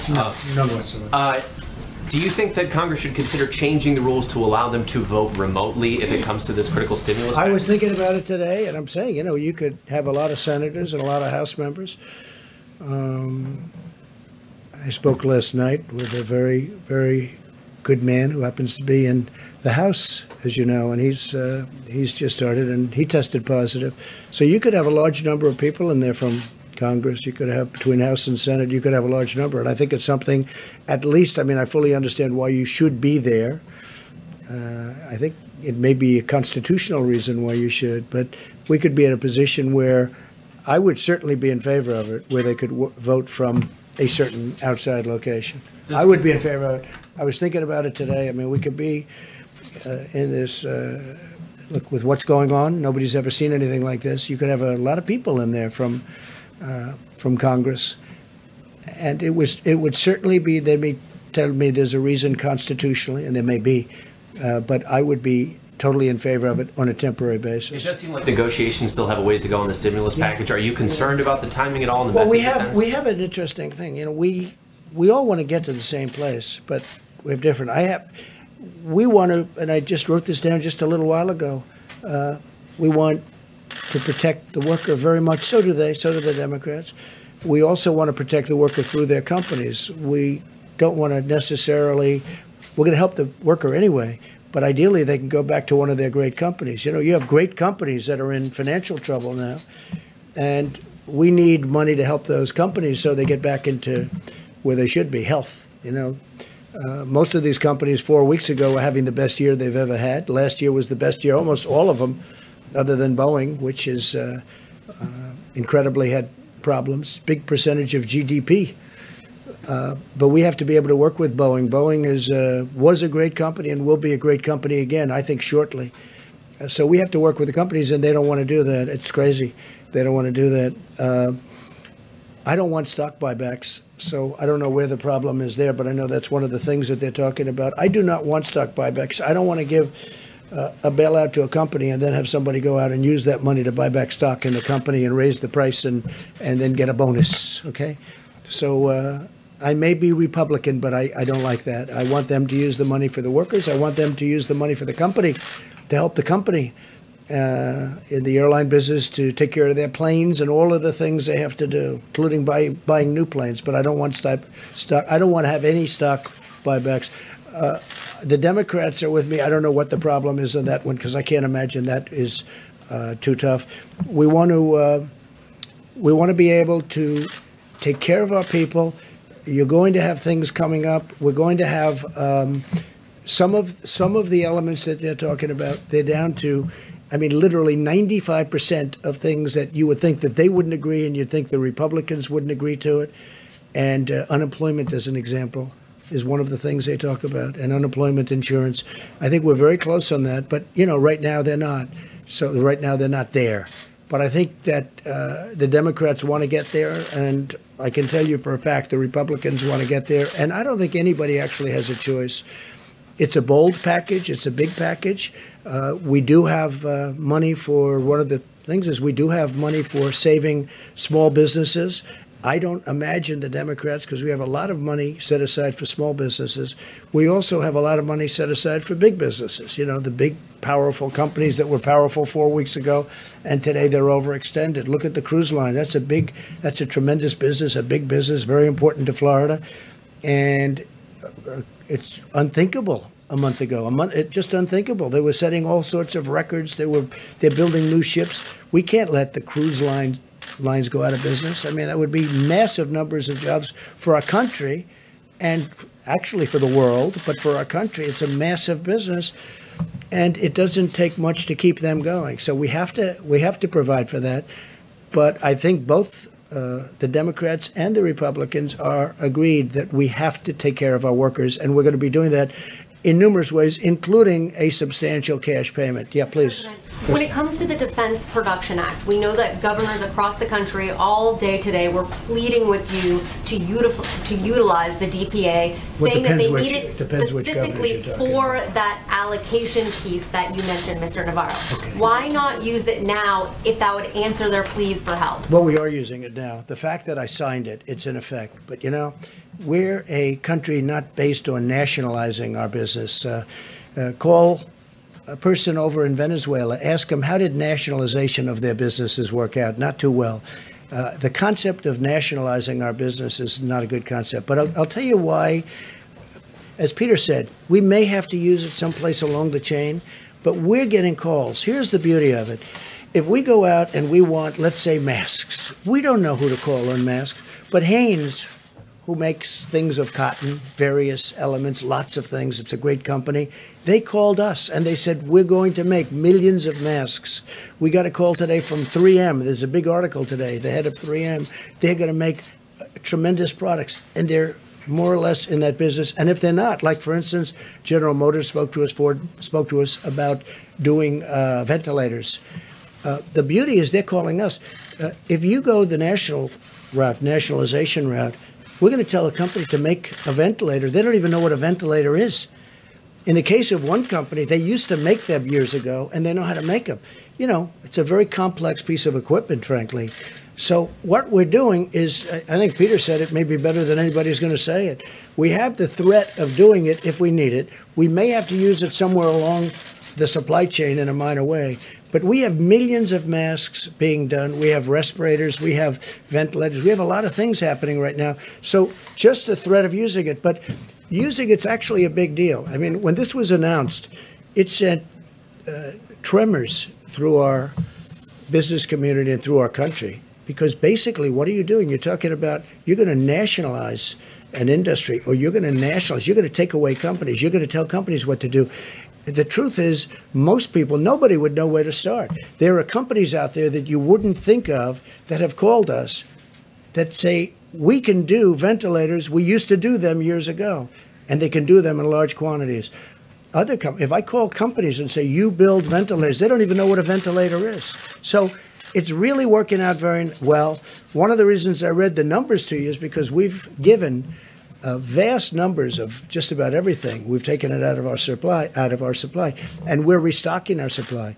none whatsoever. Do you think that Congress should consider changing the rules to allow them to vote remotely if it comes to this critical stimulus package? I was thinking about it today, and I'm saying, you could have a lot of senators and a lot of House members. I spoke last night with a very, very good man who happens to be in the House, as you know, and he's just started, and he tested positive. So you could have a large number of people in there from Congress. You could have, between House and Senate, you could have a large number. And I think it's something, at least, I fully understand why you should be there. I think it may be a constitutional reason why you should, but we could be in a position where I would certainly be in favor of it, where they could vote from a certain outside location. I would be in favor of it. I was thinking about it today. We could be in this, look, with what's going on, nobody's ever seen anything like this. You could have a lot of people in there from Congress. And it would certainly be, they may tell me there's a reason constitutionally, and there may be, but I would be totally in favor of it on a temporary basis. It does seem like negotiations still have a ways to go on the stimulus package. Are you concerned about the timing at all in the Well, best sense? we have an interesting thing. We all want to get to the same place, but we have different. We want to, and I just wrote this down just a little while ago. We want to protect the worker very much. So do they. So do the Democrats. We also want to protect the worker through their companies. We don't want to necessarily. We're going to help the worker anyway. But ideally, they can go back to one of their great companies. You have great companies that are in financial trouble now, and we need money to help those companies so they get back into where they should be, health. Most of these companies 4 weeks ago were having the best year they've ever had. Last year was the best year, almost all of them, other than Boeing, which is incredibly had problems, big percentage of GDP. But we have to be able to work with Boeing. Boeing was a great company and will be a great company again, I think, shortly. So we have to work with the companies, and they don't want to do that. It's crazy. They don't want to do that. I don't want stock buybacks, so I don't know where the problem is there, but I know that's one of the things that they're talking about. I do not want stock buybacks. I don't want to give a bailout to a company and then have somebody go out and use that money to buy back stock in the company and raise the price and then get a bonus, okay? So I may be Republican, but I don't like that. I want them to use the money for the workers. I want them to use the money for the company to help the company in the airline business to take care of their planes and all of the things they have to do, including buying new planes. But I don't want stock. I don't want to have any stock buybacks. The Democrats are with me. I don't know what the problem is on that one because I can't imagine that is too tough. We want to be able to take care of our people. You're going to have things coming up. We're going to have some of the elements that they're talking about. They're down to, I mean, literally 95% of things that you would think that they wouldn't agree, and you'd think the Republicans wouldn't agree to it. And unemployment, as an example, is one of the things they talk about, and unemployment insurance. I think we're very close on that, but, you know, right now they're not. So right now they're not there. But I think that the Democrats want to get there, and I can tell you for a fact the Republicans want to get there, and I don't think anybody actually has a choice. It's a bold package. It's a big package. We do have money for, one of the things is we do have money for saving small businesses. I don't imagine the Democrats, because we have a lot of money set aside for small businesses. We also have a lot of money set aside for big businesses, you know, the big, powerful companies that were powerful 4 weeks ago, and today they're overextended. Look at the cruise line. That's a tremendous business, a big business, very important to Florida. And it's unthinkable a month ago. Just unthinkable. They were setting all sorts of records. They're building new ships. We can't let the cruise lines go out of business. I mean, that would be massive numbers of jobs for our country, and actually for the world. But for our country, it's a massive business, and it doesn't take much to keep them going. So we have to provide for that. But I think both the Democrats and the Republicans are agreed that we have to take care of our workers, and we're going to be doing that in numerous ways, including a substantial cash payment. Yeah, please. When it comes to the Defense Production Act, we know that governors across the country all day today were pleading with you to utilize the DPA, saying that they need it specifically for that allocation piece that you mentioned, Mr. Navarro. Okay. Why not use it now if that would answer their pleas for help? Well, we are using it now. The fact that I signed it, it's in effect. But, you know, we're a country not based on nationalizing our business. Call a person over in Venezuela, ask them how did nationalization of their businesses work out? Not too well. The concept of nationalizing our business is not a good concept. But I'll tell you why. As Peter said, we may have to use it someplace along the chain, but we're getting calls. Here's the beauty of it. If we go out and we want, let's say, masks, we don't know who to call on masks, but Hanes, who makes things of cotton, various elements, lots of things. It's a great company. They called us and they said, we're going to make millions of masks. We got a call today from 3M. There's a big article today, the head of 3M. They're going to make tremendous products, and they're more or less in that business. And if they're not, like, for instance, General Motors spoke to us, Ford spoke to us about doing ventilators. The beauty is they're calling us. If you go the national route, nationalization route, we're going to tell a company to make a ventilator. They don't even know what a ventilator is. In the case of one company, they used to make them years ago, and they know how to make them. You know, it's a very complex piece of equipment, frankly. So what we're doing is, I think Peter said it maybe better than anybody's going to say it. We have the threat of doing it if we need it. We may have to use it somewhere along the supply chain in a minor way. But we have millions of masks being done. We have respirators. We have ventilators. We have a lot of things happening right now. So just the threat of using it. But using it's actually a big deal. I mean, when this was announced, it sent tremors through our business community and through our country. Because basically, what are you doing? You're talking about you're going to nationalize an industry, or you're going to nationalize. You're going to take away companies. You're going to tell companies what to do. The truth is, most people, nobody would know where to start. There are companies out there that you wouldn't think of that have called us that say, we can do ventilators. We used to do them years ago, and they can do them in large quantities. If I call companies and say, you build ventilators, they don't even know what a ventilator is. So it's really working out very well. One of the reasons I read the numbers to you is because we've given vast numbers of just about everything. We've taken it out of our supply, and we're restocking our supply.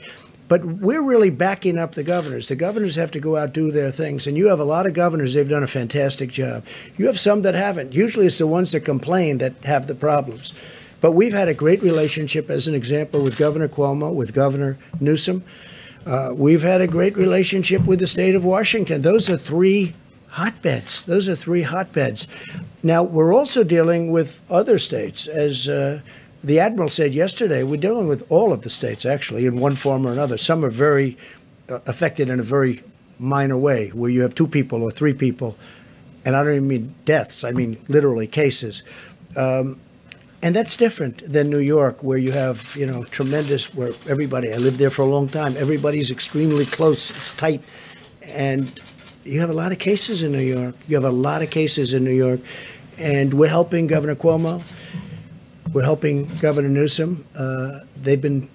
But we're really backing up the governors. The governors have to go out, do their things. And you have a lot of governors, they've done a fantastic job. You have some that haven't. Usually it's the ones that complain that have the problems. But we've had a great relationship, as an example, with Governor Cuomo, with Governor Newsom. We've had a great relationship with the state of Washington. Those are three hotbeds. Those are three hotbeds. Now, we're also dealing with other states. As the Admiral said yesterday, we're dealing with all of the states, actually, in one form or another. Some are very affected in a very minor way, where you have 2 people or 3 people. And I don't even mean deaths. I mean literally cases. And that's different than New York, where you have, tremendous, where everybody, I lived there for a long time, everybody's extremely close, tight. And you have a lot of cases in New York. You have a lot of cases in New York. And we're helping Governor Cuomo. We're helping Governor Newsom. They've been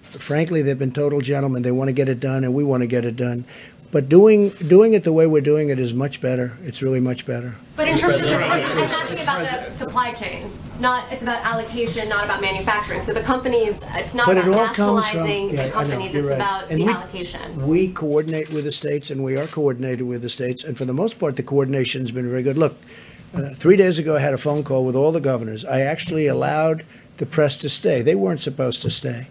total gentlemen. They want to get it done, and we want to get it done. But doing it the way we're doing it is much better. It's really much better. But in terms of this, I'm asking about the supply chain. It's about allocation, not about manufacturing. So the companies, it's not about nationalizing the companies, it's about the allocation. We coordinate with the states, and we are coordinated with the states. And for the most part, the coordination's been very good. Look, 3 days ago, I had a phone call with all the governors. I actually allowed the press to stay. They weren't supposed to stay.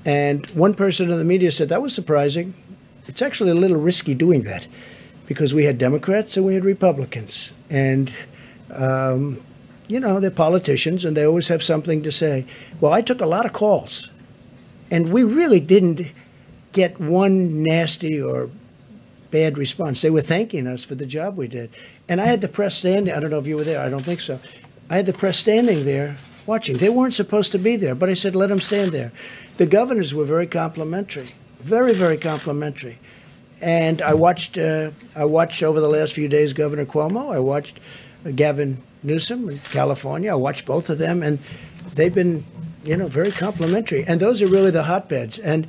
And one person in the media said, that was surprising. It's actually a little risky doing that, because we had Democrats and we had Republicans. And, they're politicians and they always have something to say. Well, I took a lot of calls, and we really didn't get one nasty or bad response. They were thanking us for the job we did. And I had the press standing. I don't know if you were there. I don't think so. I had the press standing there watching. They weren't supposed to be there, but I said, let them stand there. The governors were very complimentary. Very, very complimentary. And I watched over the last few days Governor Cuomo. I watched Gavin Newsom in California. I watched both of them, and they've been, very complimentary. And those are really the hotbeds. And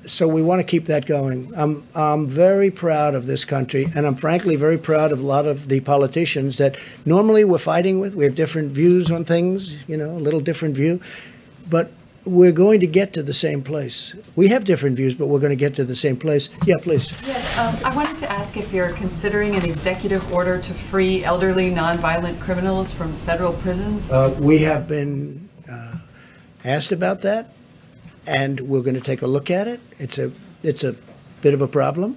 so we want to keep that going. I'm very proud of this country, and I'm frankly very proud of a lot of the politicians that normally we're fighting with. We have different views on things, a little different view. But we're going to get to the same place. We have different views, but we're going to get to the same place. Yeah, please. Yes, I wanted to ask if you're considering an executive order to free elderly, nonviolent criminals from federal prisons. We have been asked about that, and we're going to take a look at it. It's a bit of a problem.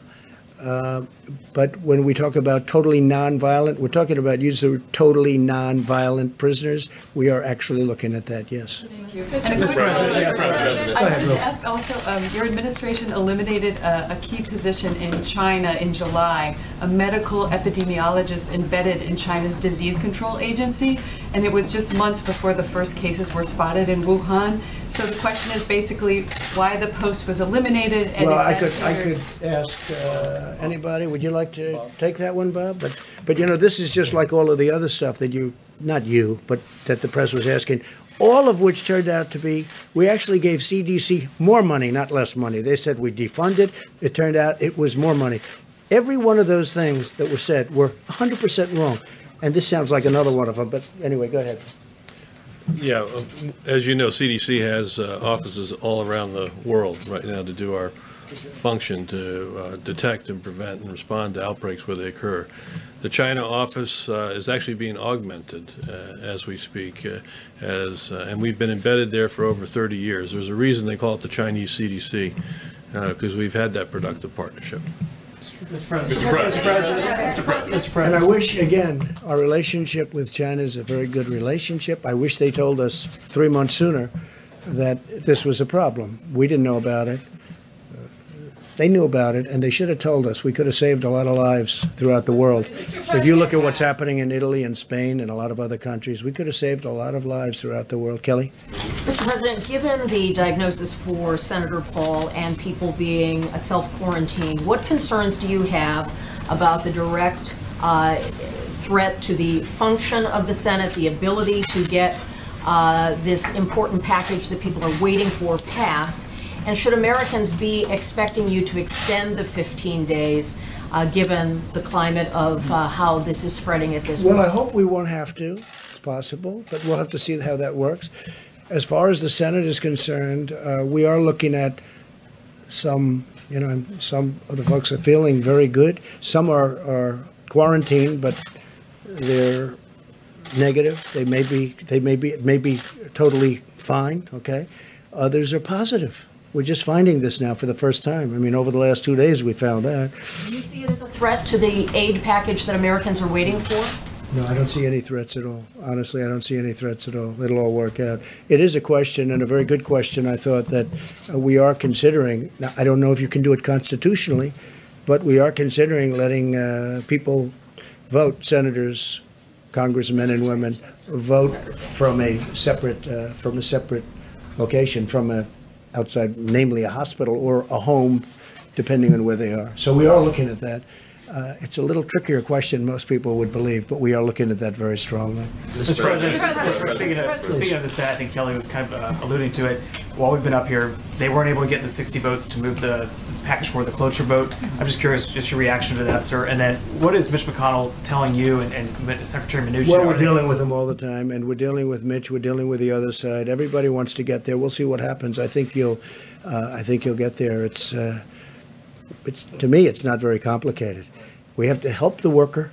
But when we talk about totally nonviolent, we're talking about using totally nonviolent prisoners. We are actually looking at that, yes. Thank you. And a quick I wanted to ask also, your administration eliminated a key position in China in July, a medical epidemiologist embedded in China's disease control agency, and it was just months before the first cases were spotted in Wuhan. So the question is basically why the post was eliminated. And well, I could ask anybody. Would you like to take that one, Bob? But this is just like all of the other stuff that not you, but that the press was asking, all of which turned out to be, we actually gave CDC more money, not less money. They said we defunded. It turned out it was more money. Every one of those things that were said were 100% wrong. And this sounds like another one of them. But anyway, go ahead. Yeah, as you know, CDC has offices all around the world right now to do our function to detect and prevent and respond to outbreaks where they occur. The China office is actually being augmented as we speak, and we've been embedded there for over 30 years. There's a reason they call it the Chinese CDC, because we've had that productive partnership. Mr. President. And I wish, again, our relationship with China is a very good relationship. I wish they told us 3 months sooner that this was a problem. We didn't know about it. They knew about it, and they should have told us. We could have saved a lot of lives throughout the world. If you look at what's happening in Italy and Spain and a lot of other countries, we could have saved a lot of lives throughout the world. Kelly? Mr. President, given the diagnosis for Senator Paul and people being self-quarantined, what concerns do you have about the direct threat to the function of the Senate, the ability to get this important package that people are waiting for passed? And should Americans be expecting you to extend the 15 days, given the climate of how this is spreading at this point? Well, I hope we won't have to. It's possible, but we'll have to see how that works. As far as the Senate is concerned, we are looking at some of the folks are feeling very good. Some are quarantined, but they're negative. It may be totally fine. Okay. Others are positive. We're just finding this now for the first time. I mean, over the last 2 days, we found that. Do you see it as a threat to the aid package that Americans are waiting for? No, I don't see any threats at all. Honestly, I don't see any threats at all. It'll all work out. It is a question, and a very good question, I thought, that we are considering. Now, I don't know if you can do it constitutionally, but we are considering letting people vote, senators, congressmen and women, vote from a separate location, from outside, namely a hospital or a home, depending on where they are. So we are looking at that. It's a little trickier question most people would believe, but we are looking at that very strongly. Mr. President, speaking of the Senate, I think Kelly was kind of alluding to it. While we've been up here, they weren't able to get the 60 votes to move the package for the cloture vote. I'm just curious, just your reaction to that, sir. And then what is Mitch McConnell telling you and Secretary Mnuchin? Well, we're dealing with them all the time, and we're dealing with Mitch. We're dealing with the other side. Everybody wants to get there. We'll see what happens. I think you'll get there. It's to me, it's not very complicated. We have to help the worker.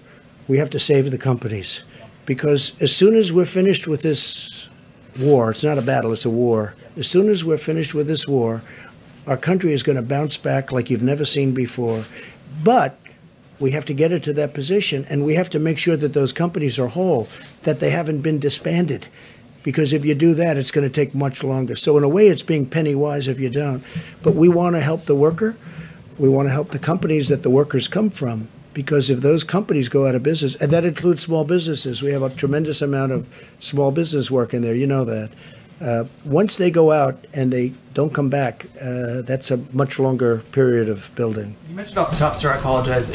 We have to save the companies, because as soon as we're finished with this war, it's not a battle, it's a war. As soon as we're finished with this war, our country is going to bounce back like you've never seen before. But we have to get it to that position, and we have to make sure that those companies are whole, that they haven't been disbanded. Because if you do that, it's going to take much longer. So in a way, it's being penny wise if you don't. But we want to help the worker. We want to help the companies that the workers come from. Because if those companies go out of business, and that includes small businesses, we have a tremendous amount of small business work in there, you know that. Once they go out and they don't come back, that's a much longer period of building. You mentioned off the top, sir, I apologize.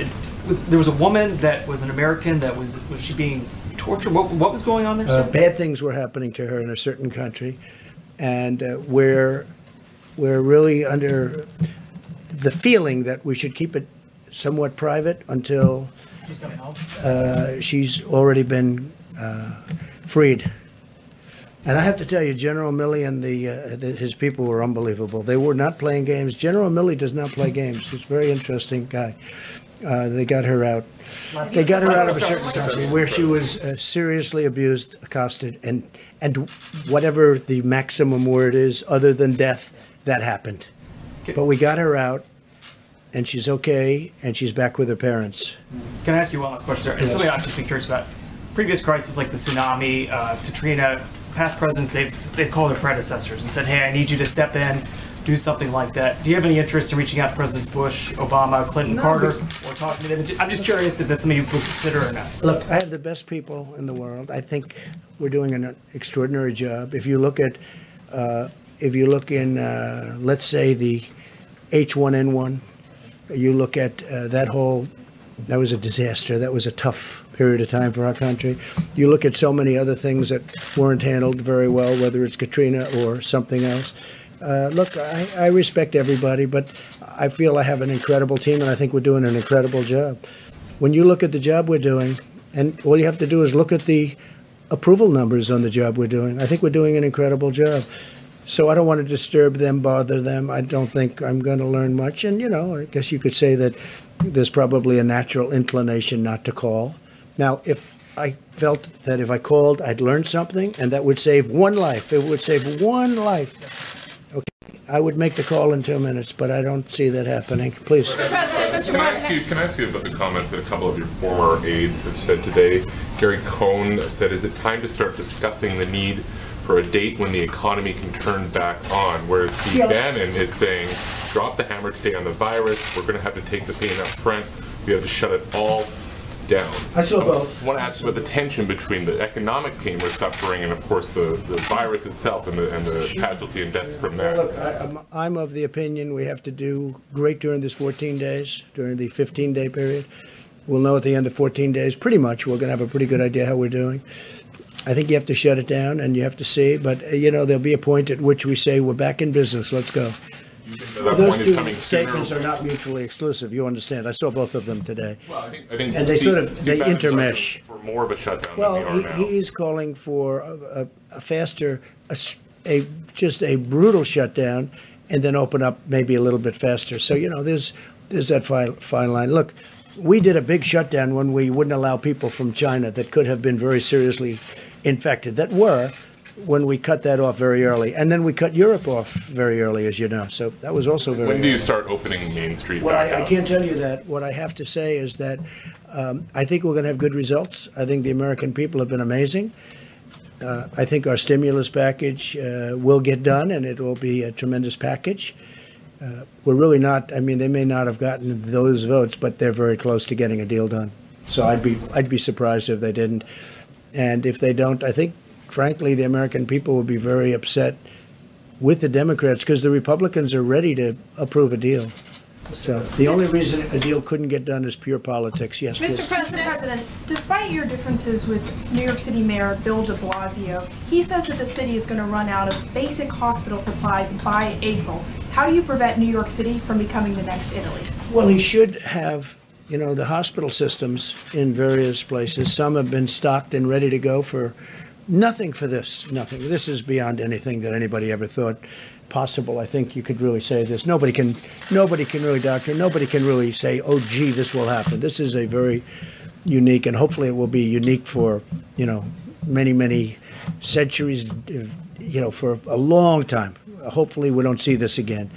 There was a woman that was an American that was she being tortured? What was going on there, sir? Bad things were happening to her in a certain country, and we're really under the feeling that we should keep it somewhat private until she's already been freed. And I have to tell you, General Milley and his people were unbelievable. They were not playing games. General Milley does not play games. He's a very interesting guy. They got her out. They got her out of a certain country where she was seriously abused, accosted, and whatever the maximum word is, other than death, that happened. But we got her out, and she's okay, and she's back with her parents. Can I ask you one last question, sir? It's something I've just been curious about. Previous crises like the tsunami, Katrina, past presidents, they've called their predecessors and said, hey, I need you to step in, do something like that. Do you have any interest in reaching out to Presidents Bush, Obama, Clinton, Carter, or talking to them? I'm just curious if that's something you would consider or not. Look, I have the best people in the world. I think we're doing an extraordinary job. If you look at, let's say, the H1N1, you look at that was a disaster. That was a tough period of time for our country. You look at so many other things that weren't handled very well, whether it's Katrina or something else. Look, I respect everybody, but I feel I have an incredible team, and I think we're doing an incredible job. When you look at the job we're doing, and all you have to do is look at the approval numbers on the job we're doing, I think we're doing an incredible job. So I don't want to disturb them, bother them. I don't think I'm going to learn much. And, I guess you could say that there's probably a natural inclination not to call. Now, if I felt that if I called, I'd learn something, and that would save one life. It would save one life. Okay, I would make the call in 2 minutes, but I don't see that happening. Please. Can I ask you about the comments that a couple of your former aides have said today? Gary Cohn said, is it time to start discussing the need for a date when the economy can turn back on? Whereas Steve Bannon is saying, drop the hammer today on the virus. We're going to have to take the pain up front. We have to shut it all down. I saw both. I want to ask you about the tension between the economic pain we're suffering and, of course, the virus itself and the casualty and deaths from that. Look, I'm of the opinion we have to do great during this 14 days, during the 15-day period. We'll know at the end of 14 days, pretty much, we're going to have a pretty good idea how we're doing. I think you have to shut it down and you have to see, but there'll be a point at which we say we're back in business. Let's go. You think that Those point is two coming statements sooner? are not mutually exclusive. You understand? I saw both of them today. Well, I think And they C- sort of, they CPAC is intermesh. arguing for more of a shutdown Well, than we are now. he is calling for a faster, just a brutal shutdown, and then open up maybe a little bit faster. So, you know, there's that fine line. Look, we did a big shutdown when we wouldn't allow people from China that could have been very seriously infected, that were, when we cut that off very early. And then we cut Europe off very early, as you know. So that was also very When do you early. start opening Main Street Well, back I up? can't tell you that. What I have to say is that I think we're going to have good results. I think the American people have been amazing. I think our stimulus package will get done, and it will be a tremendous package. We're really not, I mean, they may not have gotten those votes, but they're very close to getting a deal done. So I'd be surprised if they didn't. And if they don't, I think, frankly, the American people will be very upset with the Democrats because the Republicans are ready to approve a deal. So the only reason a deal couldn't get done is pure politics. Yes, please. Mr. President, despite your differences with New York City Mayor Bill de Blasio, he says that the city is going to run out of basic hospital supplies by April. How do you prevent New York City from becoming the next Italy? Well, he should have, you know, the hospital systems in various places. Some have been stocked and ready to go for nothing for this, nothing. This is beyond anything that anybody ever thought possible. I think you could really say this. Nobody can really, doctor, nobody can really say, oh, gee, this will happen. This is a very unique, and hopefully it will be unique for, you know, many, many centuries, you know, for a long time. Hopefully we don't see this again.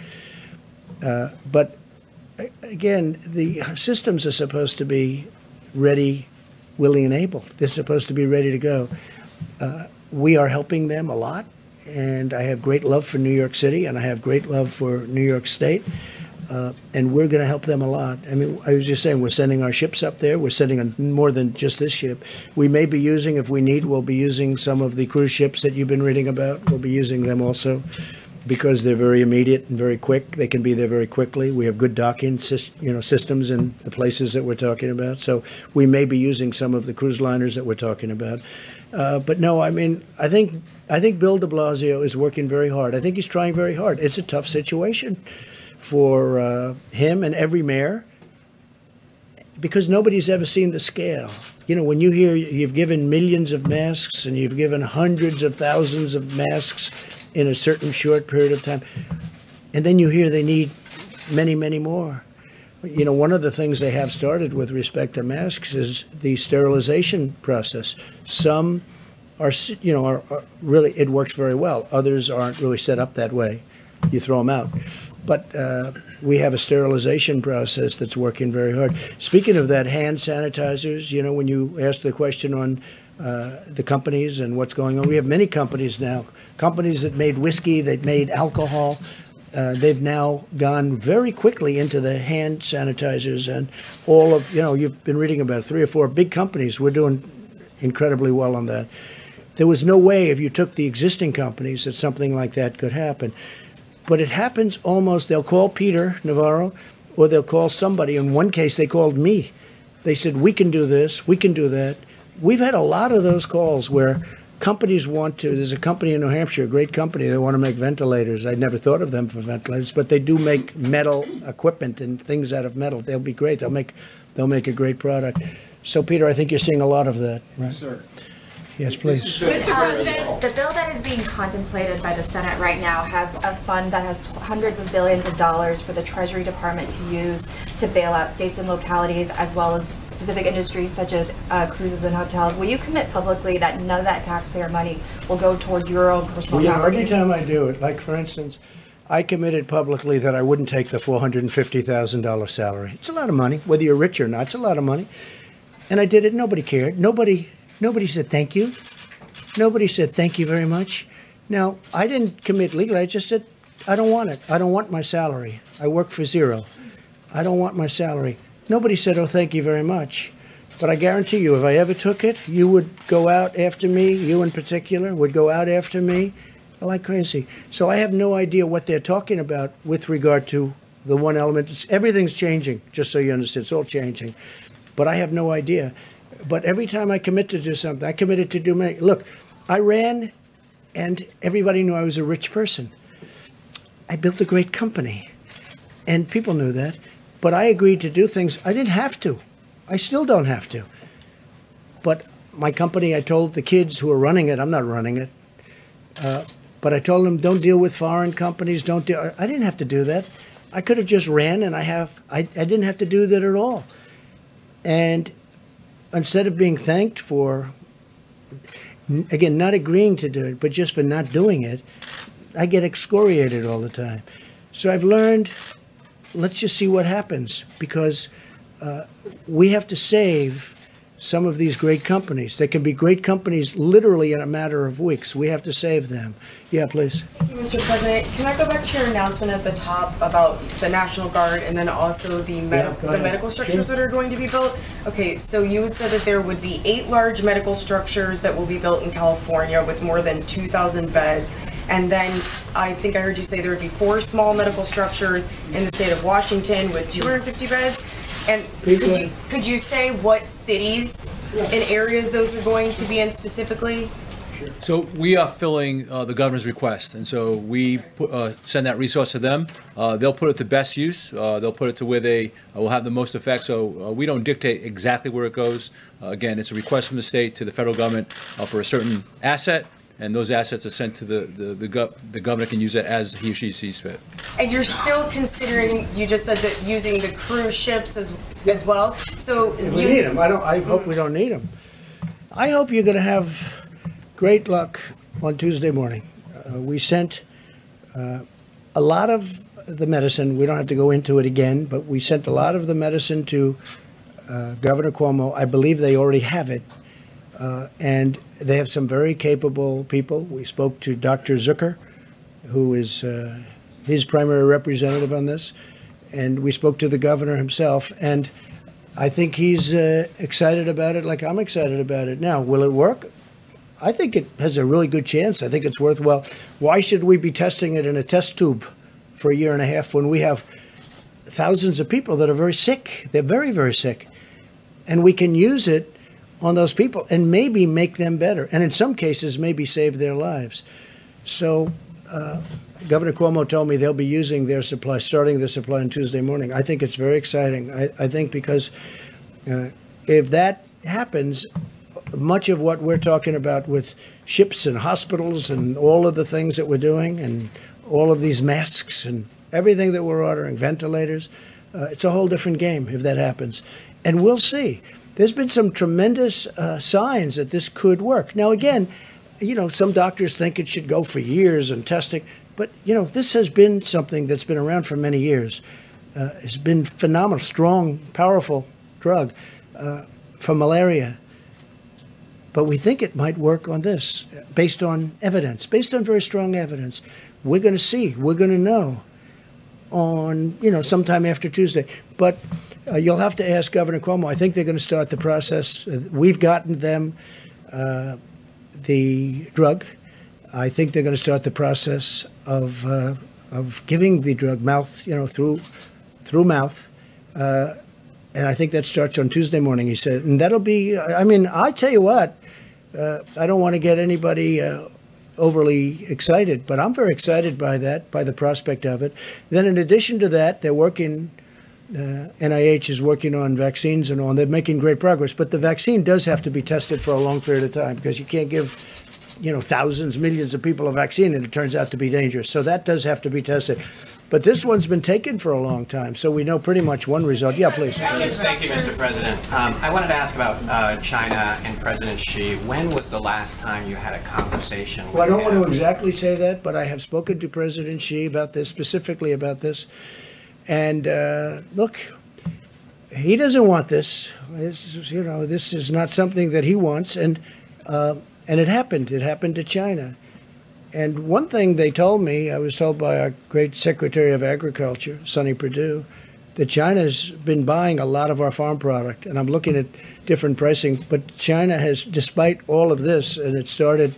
But again, the systems are supposed to be ready, willing, and able. They're supposed to be ready to go. We are helping them a lot, and I have great love for New York City, and I have great love for New York State, and we're going to help them a lot. I mean, I was just saying, we're sending our ships up there. We're sending more than just this ship. We may be using, if we need, we'll be using some of the cruise ships that you've been reading about. We'll be using them also because they're very immediate and very quick. They can be there very quickly. We have good docking systems in the places that we're talking about. So we may be using some of the cruise liners that we're talking about. But no, I mean, I think Bill de Blasio is working very hard. I think he's trying very hard. It's a tough situation for him and every mayor because nobody's ever seen the scale. You know, when you hear you've given millions of masks and you've given hundreds of thousands of masks in a certain short period of time, and then you hear they need many, many more. You know, one of the things they have started with respect to masks is the sterilization process. Some are really, it works very well. Others aren't really set up that way. You throw them out. But we have a sterilization process that's working very hard. Speaking of that, hand sanitizers, you know, when you asked the question on the companies and what's going on, we have many companies now, companies that made whiskey, that made alcohol. They've now gone very quickly into the hand sanitizers and all of, you know, you've been reading about 3 or 4 big companies. We're doing incredibly well on that. There was no way if you took the existing companies that something like that could happen. But it happens almost, they'll call Peter Navarro or they'll call somebody. In one case, they called me. They said, we can do this, we can do that. We've had a lot of those calls where companies want to, there's a company in New Hampshire, a great company, they want to make ventilators. I'd never thought of them for ventilators, but they do make metal equipment and things out of metal. They'll be great. They'll make a great product. So, Peter, I think you're seeing a lot of that, right? Yes, sir. Yes, please. Mr. President, the bill that is being contemplated by the Senate right now has a fund that has hundreds of billions of dollars for the Treasury Department to use to bail out states and localities as well as specific industries such as cruises and hotels. Will you commit publicly that none of that taxpayer money will go towards your own personal properties? Every time I do it, like for instance, I committed publicly that I wouldn't take the $450,000 salary. It's a lot of money, whether you're rich or not. It's a lot of money. And I did it. Nobody cared. Nobody said thank you. Nobody said thank you very much. Now, I didn't commit legally. I just said, I don't want it. I don't want my salary. I work for zero. I don't want my salary. Nobody said, oh, thank you very much. But I guarantee you, if I ever took it, you would go out after me, you in particular, would go out after me like crazy. So I have no idea what they're talking about with regard to the one element. Everything's changing, just so you understand. It's all changing. But I have no idea. But every time I commit to do something, I committed to do many. Look, I ran, and everybody knew I was a rich person. I built a great company. And people knew that. But I agreed to do things I didn't have to. I still don't have to. But my company, I told the kids who are running it, I'm not running it, but I told them, don't deal with foreign companies, don't deal. I didn't have to do that. I could have just ran, and I didn't have to do that at all. And instead of being thanked for, again, not agreeing to do it, but just for not doing it, I get excoriated all the time. So I've learned, let's just see what happens, because we have to save some of these great companies. They can be great companies literally in a matter of weeks. We have to save them. Yeah, please. Thank you, Mr. President. Can I go back to your announcement at the top about the National Guard and then also the medical structures that are going to be built? Okay, so you had said that there would be 8 large medical structures that will be built in California with more than 2,000 beds. And then I think I heard you say there would be 4 small medical structures in the state of Washington with 250 beds. And could you say what cities and areas those are going to be in specifically? So we are filling the governor's request, and so we send that resource to them. They'll put it to best use. They'll put it to where they will have the most effect. So we don't dictate exactly where it goes. Again, it's a request from the state to the federal government for a certain asset, and those assets are sent to the governor can use it as he or she sees fit. And you're still considering, you just said that using the cruise ships as well. So if we need them, I hope we don't need them. I hope you're going to have great luck on Tuesday morning. We sent a lot of the medicine. We don't have to go into it again, but we sent a lot of the medicine to Governor Cuomo. I believe they already have it. And they have some very capable people. We spoke to Dr. Zucker, who is his primary representative on this. And we spoke to the governor himself. And I think he's excited about it like I'm excited about it. Now, will it work? I think it has a really good chance. I think it's worthwhile. Why should we be testing it in a test tube for a year and a half when we have thousands of people that are very sick? They're very, very sick. And we can use it on those people and maybe make them better. And in some cases, maybe save their lives. So Governor Cuomo told me they'll be using their supply, starting the supply on Tuesday morning. I think it's very exciting. I think because if that happens, much of what we're talking about with ships and hospitals and all of the things that we're doing and all of these masks and everything that we're ordering, ventilators, it's a whole different game if that happens. And we'll see. There's been some tremendous signs that this could work. Now, again, you know, some doctors think it should go for years and testing. But, you know, this has been something that's been around for many years. It's been phenomenal, strong, powerful drug for malaria. But we think it might work on this based on evidence, based on very strong evidence. We're going to see. We're going to know on, you know, sometime after Tuesday. But you'll have to ask Governor Cuomo. I think they're going to start the process. We've gotten them the drug. I think they're going to start the process of giving the drug mouth, you know, through mouth. And I think that starts on Tuesday morning, he said. And that'll be, I mean, I tell you what, I don't want to get anybody overly excited, but I'm very excited by that, by the prospect of it. Then in addition to that, they're working, NIH is working on vaccines and on. They're making great progress. But the vaccine does have to be tested for a long period of time because you can't give, you know, thousands, millions of people a vaccine and it turns out to be dangerous. So that does have to be tested. But this one's been taken for a long time, so we know pretty much one result. Yeah, please. Thank you, Mr. President. I wanted to ask about China and President Xi. When was the last time you had a conversation with him? Well, I don't want to exactly say that, but I have spoken to President Xi about this, specifically about this. And look, he doesn't want this. You know, this is not something that he wants. And it happened. It happened to China. And one thing they told me, I was told by our great Secretary of Agriculture, Sonny Perdue, that China's been buying a lot of our farm product. And I'm looking at different pricing. But China has, despite all of this, and it started,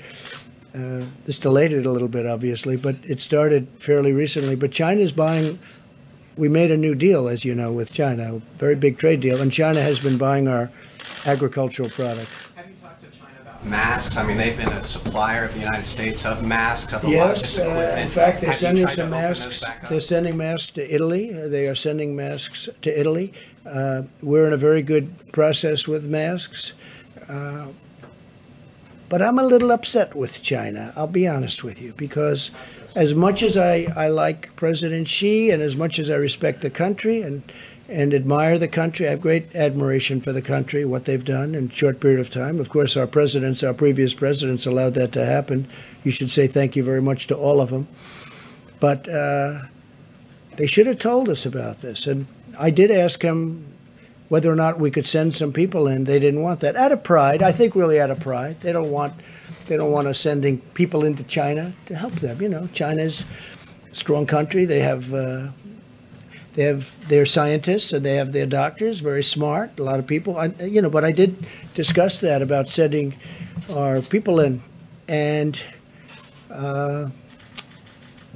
this delayed it a little bit, obviously, but it started fairly recently. But China's buying, we made a new deal, as you know, with China, a very big trade deal. And China has been buying our agricultural product. Have you talked to China about masks? I mean, they've been a supplier of the United States of masks, of a lot of this Yes, equipment. in fact, they're Have you sending tried to some open those masks. back up? They're sending masks to Italy. They are sending masks to Italy. We're in a very good process with masks. But I'm a little upset with China, I'll be honest with you, because as much as I like President Xi and as much as I respect the country and admire the country, I have great admiration for the country, what they've done in a short period of time. Of course, our previous presidents allowed that to happen. You should say thank you very much to all of them. But they should have told us about this. And I did ask him whether or not we could send some people in. They didn't want that. Out of pride, I think really out of pride. They don't want us sending people into China to help them. You know, China's a strong country. They have their scientists and they have their doctors, very smart, a lot of people. But I did discuss that about sending our people in, and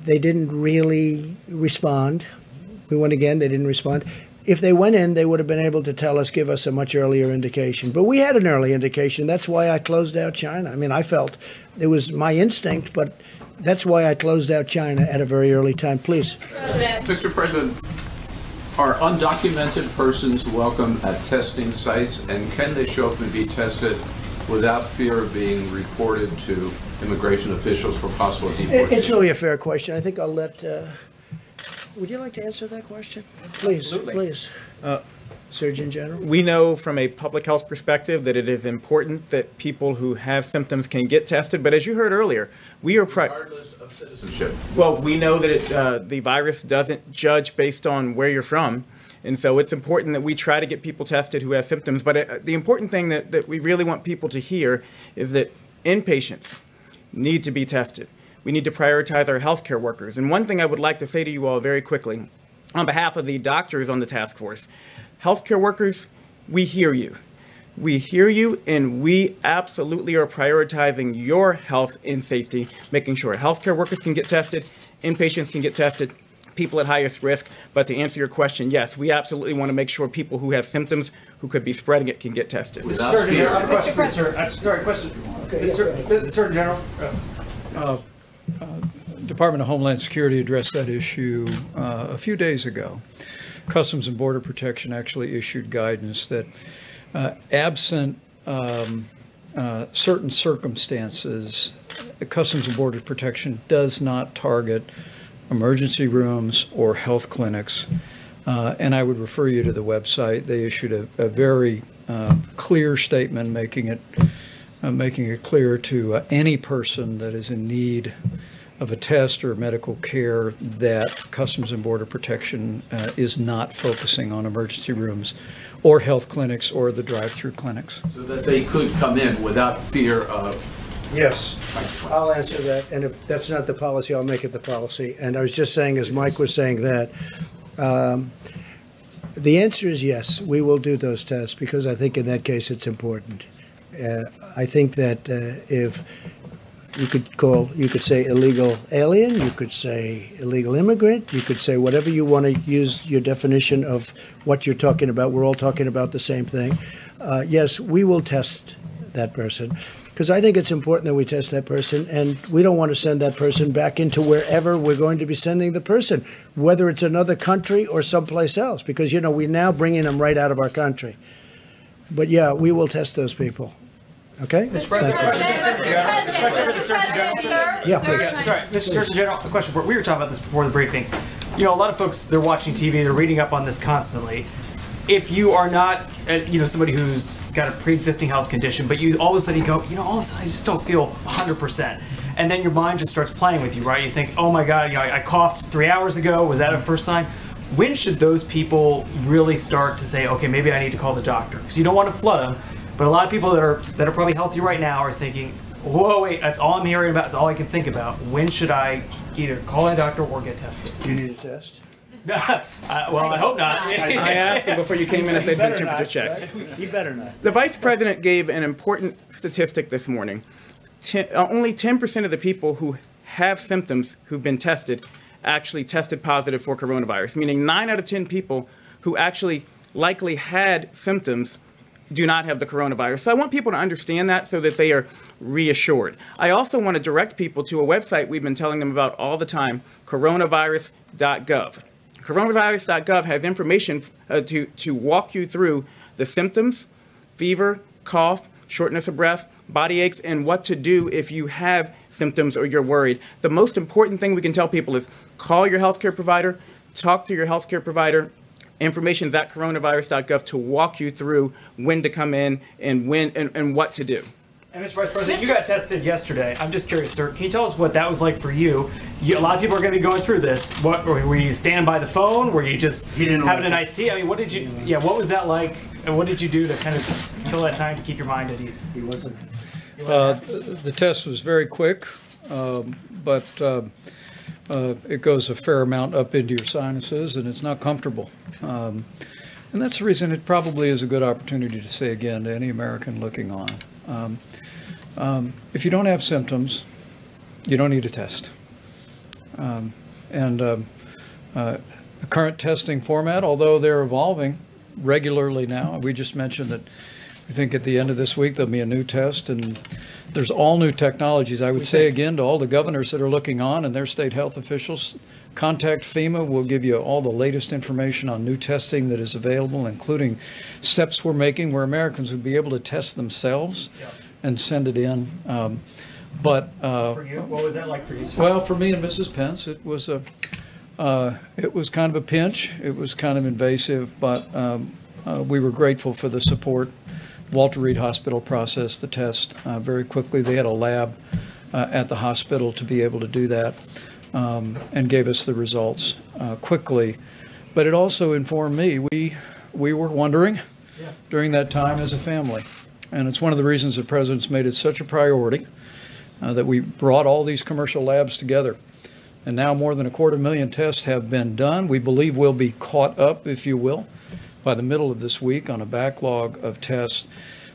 they didn't really respond. We went again, they didn't respond. If they went in, they would have been able to tell us, give us a much earlier indication. But we had an early indication. That's why I closed out China. I mean, I felt it was my instinct, but that's why I closed out China at a very early time. Please. Mr. President, are undocumented persons welcome at testing sites, and can they show up and be tested without fear of being reported to immigration officials for possible deportation? It's really a fair question. I think I'll let... would you like to answer that question? Please, Absolutely. Please. Surgeon General? We know from a public health perspective that it is important that people who have symptoms can get tested, but as you heard earlier, we are... Regardless of citizenship. Well, we know that the virus doesn't judge based on where you're from, and so it's important that we try to get people tested who have symptoms, but the important thing that we really want people to hear is that inpatients need to be tested. We need to prioritize our healthcare workers. And one thing I would like to say to you all very quickly, on behalf of the doctors on the task force, healthcare workers, we hear you. We hear you, and we absolutely are prioritizing your health and safety, making sure healthcare workers can get tested, inpatients can get tested, people at highest risk. But to answer your question, yes, we absolutely want to make sure people who have symptoms who could be spreading it can get tested. Mr. Surgeon General, I have a question for you, sir. Sorry, question. Mr. Surgeon General. Department of Homeland Security addressed that issue a few days ago. Customs and Border Protection actually issued guidance that absent certain circumstances, Customs and Border Protection does not target emergency rooms or health clinics. And I would refer you to the website. They issued a very clear statement making it clear to any person that is in need of a test or medical care that Customs and Border Protection is not focusing on emergency rooms or health clinics or the drive-through clinics. So that they could come in without fear of... Yes, I'll answer that. And if that's not the policy, I'll make it the policy. And I was just saying, as Mike was saying that, the answer is yes, we will do those tests because I think in that case it's important. I think that if you could say illegal alien, you could say illegal immigrant, you could say whatever you want to use your definition of what you're talking about. We're all talking about the same thing. Yes, we will test that person because I think it's important that we test that person, and we don't want to send that person back into wherever we're going to be sending the person, whether it's another country or someplace else, because, you know, we're now bringing them right out of our country. But yeah, we will test those people. Okay? Mr. President, question for the Surgeon General. Yeah, please. Sorry, Mr. Surgeon General, a question for, we were talking about this before the briefing. You know, a lot of folks, they're watching TV, they're reading up on this constantly. If you are not, somebody who's got a pre-existing health condition, but you all of a sudden you go, all of a sudden I just don't feel 100%. And then your mind just starts playing with you, right? You think, oh my God, I coughed 3 hours ago. Was that a first sign? When should those people really start to say, okay, maybe I need to call the doctor? Because you don't want to flood them. But a lot of people that are probably healthy right now are thinking, whoa, wait, that's all I'm hearing about. That's all I can think about. When should I either call a doctor or get tested? You need a test? Well, I hope not. I asked him before you came in if they'd been temperature checked. Right? You better not. The Vice President gave an important statistic this morning. Only 10% of the people who have symptoms who've been tested actually tested positive for coronavirus, meaning 9 out of 10 people who actually likely had symptoms do not have the coronavirus. So I want people to understand that so that they are reassured. I also want to direct people to a website we've been telling them about all the time, coronavirus.gov. Coronavirus.gov has information to walk you through the symptoms, fever, cough, shortness of breath, body aches, and what to do if you have symptoms or you're worried. The most important thing we can tell people is call your healthcare provider, talk to your healthcare provider. Information is at coronavirus.gov to walk you through when to come in and when and what to do. And Mr. Vice President, you got tested yesterday. I'm just curious, sir. Can you tell us what that was like for you? A lot of people are going to be going through this. What were you standing by the phone? Were you just having a nice tea? I mean, what did you? Yeah, what was that like? And what did you do to kind of kill that time to keep your mind at ease? He wasn't. The test was very quick, but it goes a fair amount up into your sinuses, and it's not comfortable. And that's the reason it probably is a good opportunity to say again to any American looking on. If you don't have symptoms, you don't need a test. The current testing format, although they're evolving regularly now, we just mentioned that I think at the end of this week there'll be a new test, and there's all new technologies. I would say again to all the governors that are looking on and their state health officials, contact FEMA. We'll give you all the latest information on new testing that is available, including steps we're making where Americans would be able to test themselves and send it in. For you, what was that like for you, sir? Well, for me and Mrs. Pence, it was kind of a pinch. It was kind of invasive, but we were grateful for the support. Walter Reed Hospital processed the test very quickly. They had a lab at the hospital to be able to do that, and gave us the results quickly. But it also informed me. We were wondering during that time as a family. And it's one of the reasons the President's made it such a priority that we brought all these commercial labs together. And now more than 250,000 tests have been done. We believe we'll be caught up, if you will, by the middle of this week on a backlog of tests.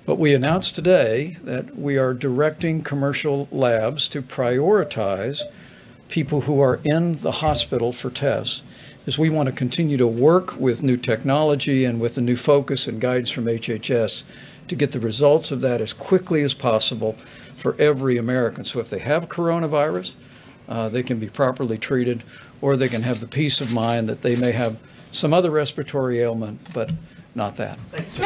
But we announced today that we are directing commercial labs to prioritize people who are in the hospital for tests, as we want to continue to work with new technology and with the new focus and guidance from HHS to get the results of that as quickly as possible for every American. So if they have coronavirus, they can be properly treated, or they can have the peace of mind that they may have some other respiratory ailment, but not that. Mr.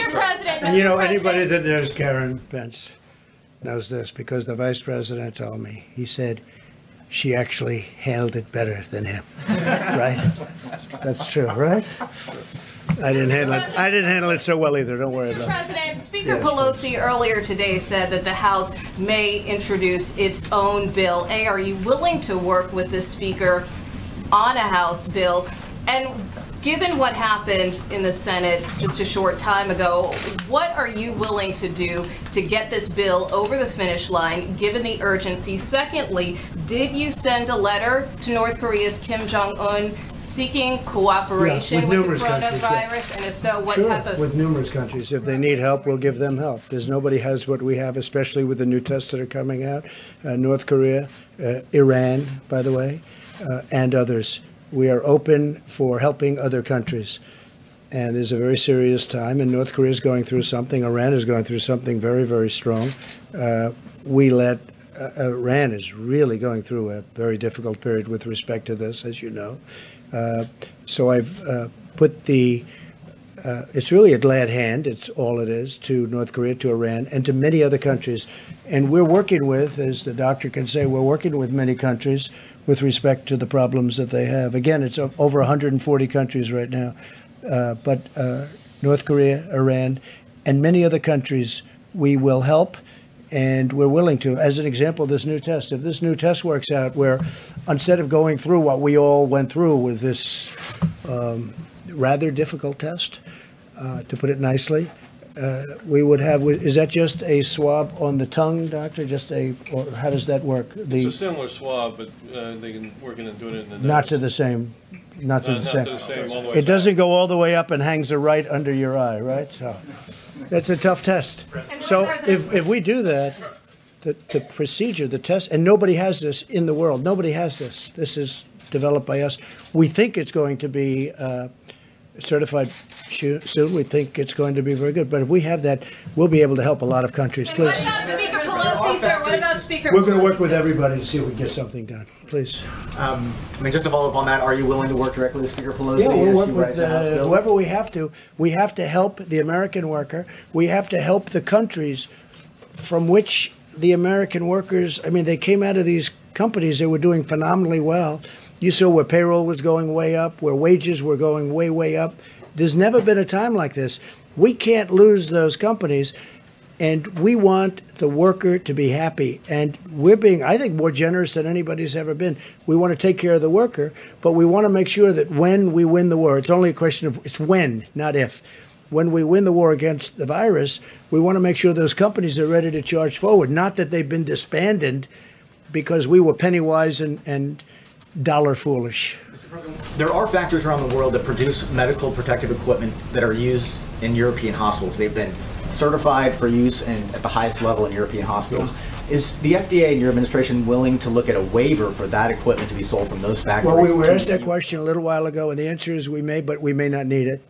President. And you know, anybody that knows Karen Pence knows this, because the Vice President told me. He said she actually handled it better than him. Right? That's true, right? I didn't handle it so well either. Don't worry about it. President, Speaker Pelosi earlier today said that the House may introduce its own bill. Are you willing to work with the Speaker on a House bill? And given what happened in the Senate just a short time ago, what are you willing to do to get this bill over the finish line, given the urgency? Secondly, did you send a letter to North Korea's Kim Jong-un seeking cooperation with the coronavirus? And if so, what type of... With numerous countries. If they need help, we'll give them help. There's nobody has what we have, especially with the new tests that are coming out. North Korea, Iran, by the way, and others. We are open for helping other countries. And there's a very serious time, and North Korea is going through something. Iran is going through something very, very strong. Iran is really going through a very difficult period with respect to this, as you know. So I've put it's really a glad hand, it's all it is, to North Korea, to Iran, and to many other countries. And we're working with, as the doctor can say, we're working with many countries with respect to the problems that they have. Again, it's over 140 countries right now. But North Korea, Iran, and many other countries, we will help, and we're willing to. As an example, this new test. If this new test works out, where instead of going through what we all went through with this rather difficult test, to put it nicely, we would have, is that just a swab on the tongue, doctor? Or how does that work? It's a similar swab, but they can work in and do it in the nose. Not to the same. Not to the same. All the way it doesn't go all the way up and hangs right under your eye, right? So that's a tough test. So if we do that, the procedure, the test, and nobody has this in the world. Nobody has this. This is developed by us. We think it's going to be certified soon. We think it's going to be very good. But if we have that, we'll be able to help a lot of countries. Please. What about Speaker Pelosi, sir? What about Speaker Pelosi? We're going to work with everybody to see if we can get something done. Please. I mean, just to follow up on that, are you willing to work directly with Speaker Pelosi? Yeah, we'll work as you with write the House bill? whoever we have to. We have to help the American worker. We have to help the countries from which the American workers, I mean, they came out of these companies, they were doing phenomenally well. You saw where payroll was going way up, where wages were going way, way up. There's never been a time like this. We can't lose those companies, and we want the worker to be happy. And we're being, I think, more generous than anybody's ever been. We want to take care of the worker, but we want to make sure that when we win the war, it's only a question of, it's when, not if. When we win the war against the virus, we want to make sure those companies are ready to charge forward, not that they've been disbanded because we were penny wise and dollar foolish. There are factories around the world that produce medical protective equipment that are used in European hospitals. They've been certified for use at the highest level in European hospitals. Is the FDA and your administration willing to look at a waiver for that equipment to be sold from those factories? Well, we were asked that question a little while ago, and the answer is we may, but we may not need it.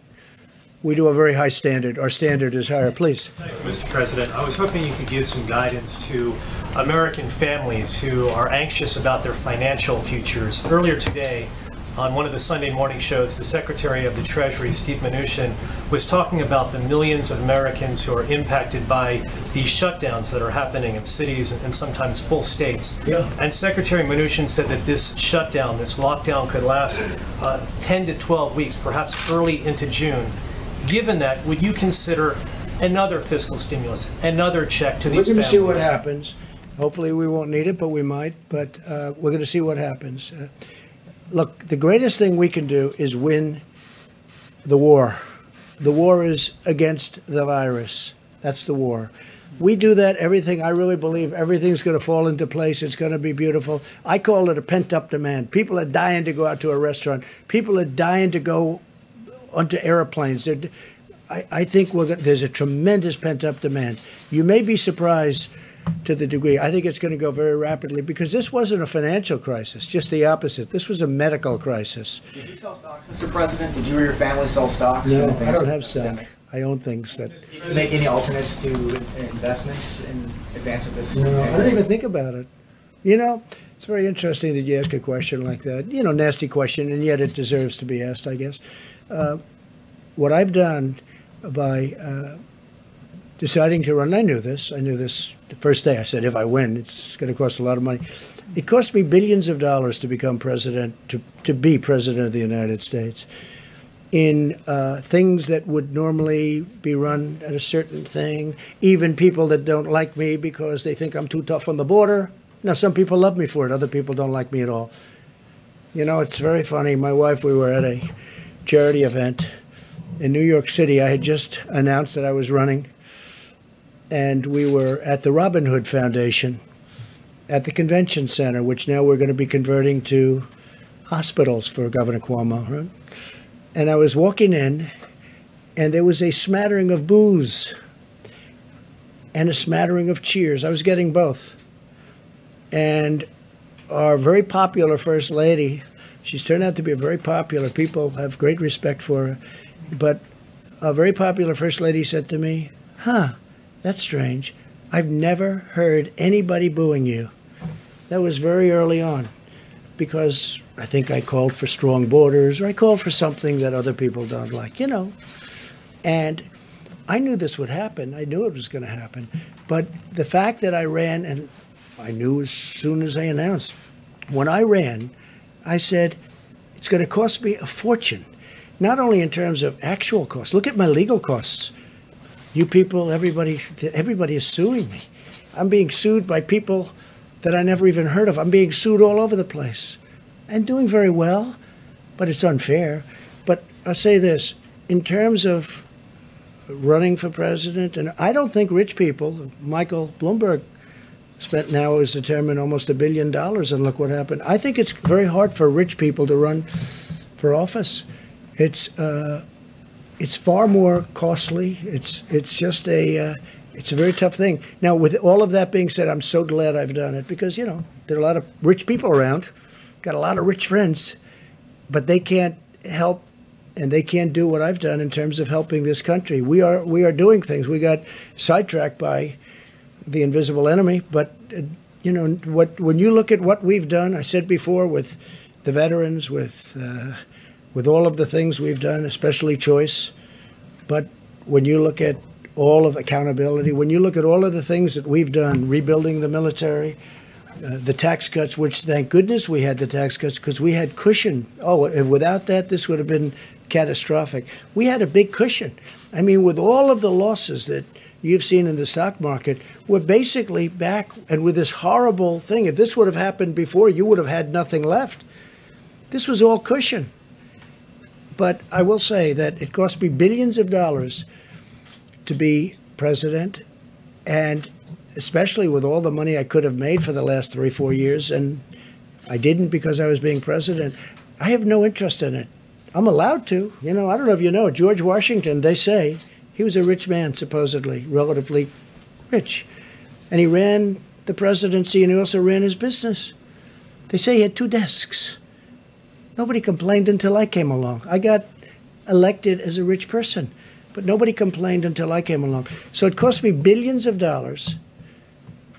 We do a very high standard. Our standard is higher. Please. Thank you, Mr. President. I was hoping you could give some guidance to American families who are anxious about their financial futures. Earlier today, on one of the Sunday morning shows, the Secretary of the Treasury, Steve Mnuchin, was talking about the millions of Americans who are impacted by these shutdowns that are happening in cities and sometimes full states. Yeah. And Secretary Mnuchin said that this shutdown, this lockdown could last 10 to 12 weeks, perhaps early into June. Given that, would you consider another fiscal stimulus, another check to these families? We're going to see what happens. Hopefully we won't need it, but we might. But we're going to see what happens. Look, the greatest thing we can do is win the war. The war is against the virus. That's the war. We do that, everything, I really believe everything's going to fall into place. It's going to be beautiful. I call it a pent-up demand. People are dying to go out to a restaurant. People are dying to go onto airplanes. I think there's a tremendous pent-up demand. You may be surprised to the degree. I think it's going to go very rapidly because this wasn't a financial crisis, just the opposite. This was a medical crisis. Did you sell stocks, Mr. President? Did you or your family sell stocks? No, I don't have stock. I own things that... Did you make any alternates to investments in advance of this? No, I didn't even think about it. You know, it's very interesting that you ask a question like that. You know, nasty question, and yet it deserves to be asked, I guess. What I've done by deciding to run, I knew this the first day. I said, if I win, it's going to cost a lot of money. It cost me billions of dollars to become president, to be president of the United States, in things that would normally be run at a certain thing, even people that don't like me because they think I'm too tough on the border. Now, some people love me for it. Other people don't like me at all. You know, it's very funny. My wife, we were at a charity event in New York City. I had just announced that I was running, and we were at the Robin Hood Foundation at the convention center, which now we're going to be converting to hospitals for Governor Cuomo. Right? And I was walking in, and there was a smattering of boos and a smattering of cheers. I was getting both. And our very popular First Lady, she's turned out to be very popular. People have great respect for her. But a very popular First Lady said to me, that's strange. I've never heard anybody booing you. That was very early on, because I think I called for strong borders, or I called for something that other people don't like, you know. And I knew this would happen. I knew it was going to happen. But the fact that I ran, and I knew as soon as I announced, when I ran, I said, it's going to cost me a fortune, not only in terms of actual costs. Look at my legal costs. You people, everybody is suing me. I'm being sued by people that I never even heard of. I'm being sued all over the place and doing very well, but it's unfair. But I'll say this, in terms of running for president, and I don't think rich people, Michael Bloomberg spent now as determined almost $1 billion, and look what happened. I think it's very hard for rich people to run for office. It's far more costly. It's just it's a very tough thing. Now, with all of that being said, I'm so glad I've done it because, you know, there are a lot of rich people around, got a lot of rich friends, but they can't help and they can't do what I've done in terms of helping this country. We are doing things. We got sidetracked by the invisible enemy, but you know when you look at what we've done, I said before with the veterans, with all of the things we've done, especially choice, but when you look at all of accountability, when you look at all of the things that we've done, rebuilding the military, the tax cuts, which thank goodness we had the tax cuts because we had cushion. Oh, without that, this would have been catastrophic. We had a big cushion. I mean, with all of the losses that you've seen in the stock market, we're basically back. And with this horrible thing, if this would have happened before, you would have had nothing left. This was all cushion. But I will say that it cost me billions of dollars to be president, and especially with all the money I could have made for the last 3-4 years, and I didn't because I was being president. I have no interest in it. I'm allowed to. You know, I don't know if you know, George Washington, they say, he was a rich man, supposedly, relatively rich. And he ran the presidency, and he also ran his business. They say he had 2 desks. Nobody complained until I came along. I got elected as a rich person, but nobody complained until I came along. So it cost me billions of dollars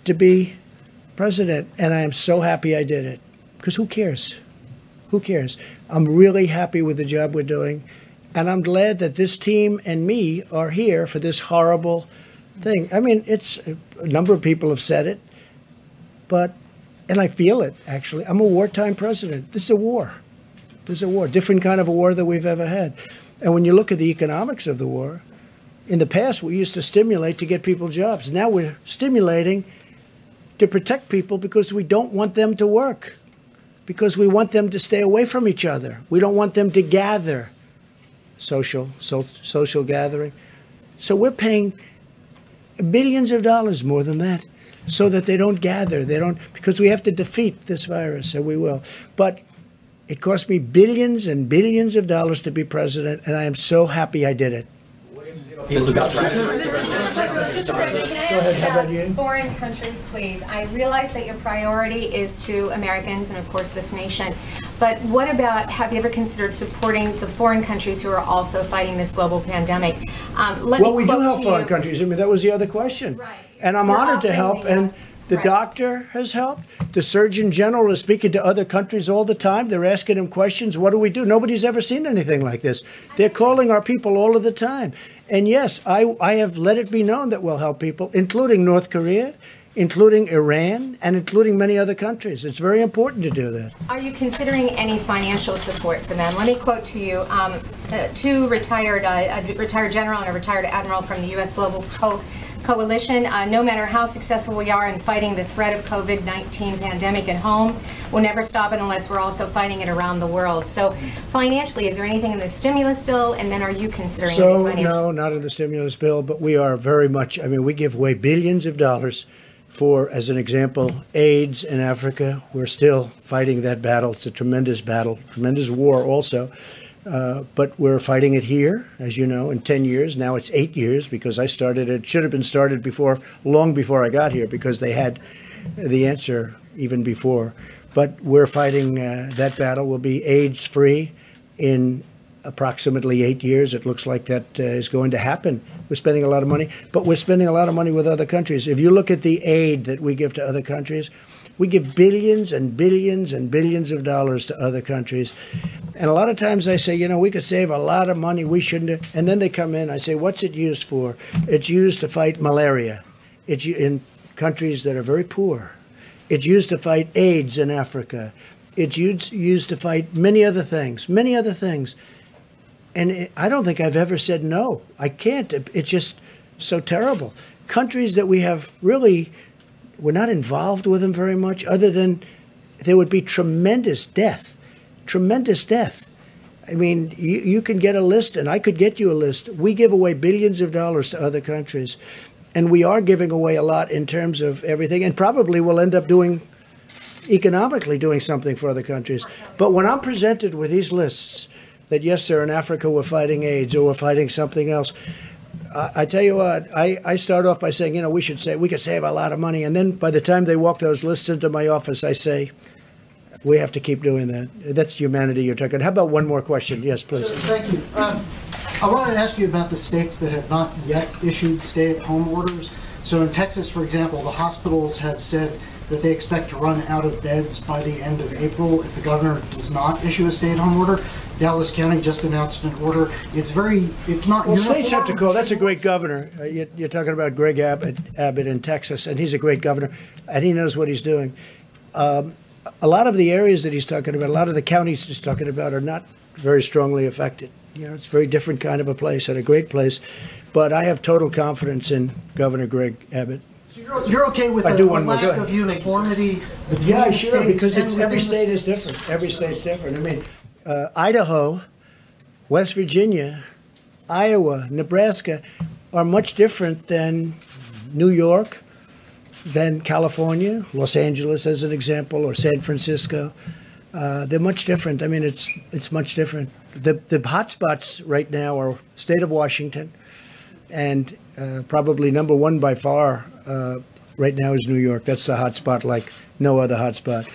to be president, and I am so happy I did it. Because who cares? Who cares? I'm really happy with the job we're doing, and I'm glad that this team and me are here for this horrible thing. I mean, it's a number of people have said it, but, and I feel it, actually. I'm a wartime president. This is a war. This is a war, different kind of a war than we've ever had. And when you look at the economics of the war, in the past we used to stimulate to get people jobs. Now we're stimulating to protect people because we don't want them to work, because we want them to stay away from each other. We don't want them to gather, social gathering. So we're paying billions of dollars more than that so that they don't gather. They don't, because we have to defeat this virus, and we will. But it cost me billions and billions of dollars to be president, and I am so happy I did it. Foreign countries, please. I realize that your priority is to Americans and, of course, this nation. But what about, have you ever considered supporting the foreign countries who are also fighting this global pandemic? Well, we do help foreign countries. I mean, that was the other question. Right. And I'm honored to help. And the doctor has helped. The Surgeon General is speaking to other countries all the time. They're asking him questions. What do we do? Nobody's ever seen anything like this. They're calling our people all of the time. And yes, I have let it be known that we'll help people, including North Korea, including Iran, and including many other countries. It's very important to do that. Are you considering any financial support for them? Let me quote to you two retired, a retired general and a retired admiral from the U.S. Global Coalition. No matter how successful we are in fighting the threat of COVID-19 pandemic at home, we'll never stop it unless we're also fighting it around the world. So financially, is there anything in the stimulus bill? And then are you considering any financial No, not in the stimulus bill, but we are very much, I mean, we give away billions of dollars for, as an example, AIDS in Africa. We're still fighting that battle. It's a tremendous battle, tremendous war also. But we're fighting it here, as you know, in 10 years. Now it's 8 years because I started it. Should have been started before, long before I got here, because they had the answer even before. But we're fighting that battle. We'll be AIDS-free in approximately 8 years. It looks like that is going to happen. We're spending a lot of money, but we're spending a lot of money with other countries. If you look at the aid that we give to other countries, we give billions and billions and billions of dollars to other countries. And a lot of times I say, you know, we could save a lot of money. We shouldn't have. And then they come in. I say, what's it used for? It's used to fight malaria. It's in countries that are very poor. It's used to fight AIDS in Africa. It's used to fight many other things, many other things. And I don't think I've ever said no. I can't. It's just so terrible. Countries that we have really, we're not involved with them very much, other than there would be tremendous death. Tremendous death. I mean, you can get a list, and I could get you a list. We give away billions of dollars to other countries, and we are giving away a lot in terms of everything, and probably we'll end up doing, economically doing something for other countries. But when I'm presented with these lists, that yes, sir, in Africa we're fighting AIDS or we're fighting something else, I tell you what, I start off by saying, you know, we could save a lot of money, and then by the time they walk those lists into my office, I say, we have to keep doing that. That's humanity you're talking. How about one more question? Yes, please. Thank you. I wanted to ask you about the states that have not yet issued stay-at-home orders. So in Texas, for example, the hospitals have said that they expect to run out of beds by the end of April if the governor does not issue a stay-at-home order. Dallas County just announced an order. It's not well, uniform. states have to call. That's a great governor. You're talking about Greg Abbott in Texas, and he's a great governor, and he knows what he's doing. A lot of the areas that he's talking about, a lot of the counties he's talking about are not very strongly affected. You know, it's a very different kind of a place and a great place. But I have total confidence in Governor Greg Abbott. So you're okay with a lack of uniformity between yeah, sure, states because and every state is different. Every state's different. I mean, Idaho, West Virginia, Iowa, Nebraska are much different than New York, than California, Los Angeles as an example, or San Francisco. They're much different. I mean, it's much different. The hot spots right now are state of Washington, and probably number one by far right now is New York. That's the hot spot like no other hot spot.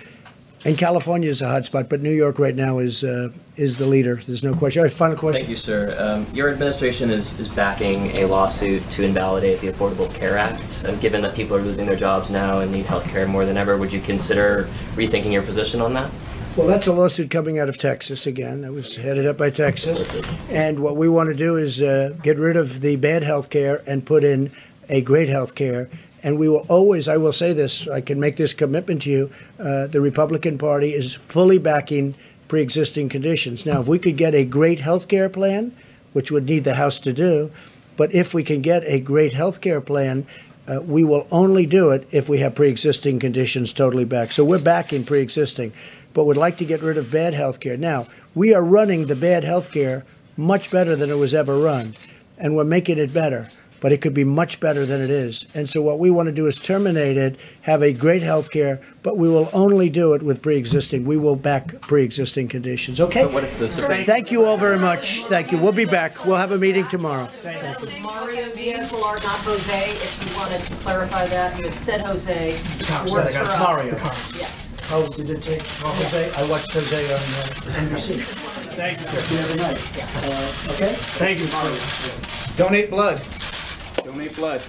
And California is a hot spot, but New York right now is the leader. There's no question. All right, final question. Thank you, sir. Your administration is backing a lawsuit to invalidate the Affordable Care Act. Given that people are losing their jobs now and need health care more than ever, would you consider rethinking your position on that? Well, that's a lawsuit coming out of Texas again. That was headed up by Texas. And what we want to do is get rid of the bad health care and put in a great health care. And we will always, I will say this, I can make this commitment to you, the Republican Party is fully backing pre-existing conditions. Now, if we could get a great health care plan, which would need the House to do, but if we can get a great health care plan, we will only do it if we have pre-existing conditions totally back. So we're backing pre-existing, but would like to get rid of bad health care. Now, we are running the bad health care much better than it was ever run, and we're making it better. But it could be much better than it is. And so what we want to do is terminate it, have a great health care, but we will only do it with pre-existing. We will back pre-existing conditions. Okay? But what if the Supreme Thank you all very much. Thank you. We'll be back. We'll have a meeting tomorrow. Mario Villar, not Jose. If you wanted to clarify that, you had said Jose. Works for us. Mario. Yes. Oh, you did take Jose? I watched Jose on NBC. Thank you, sir. The other night. Okay? Thank you, Mario. Donate blood. Donate blood.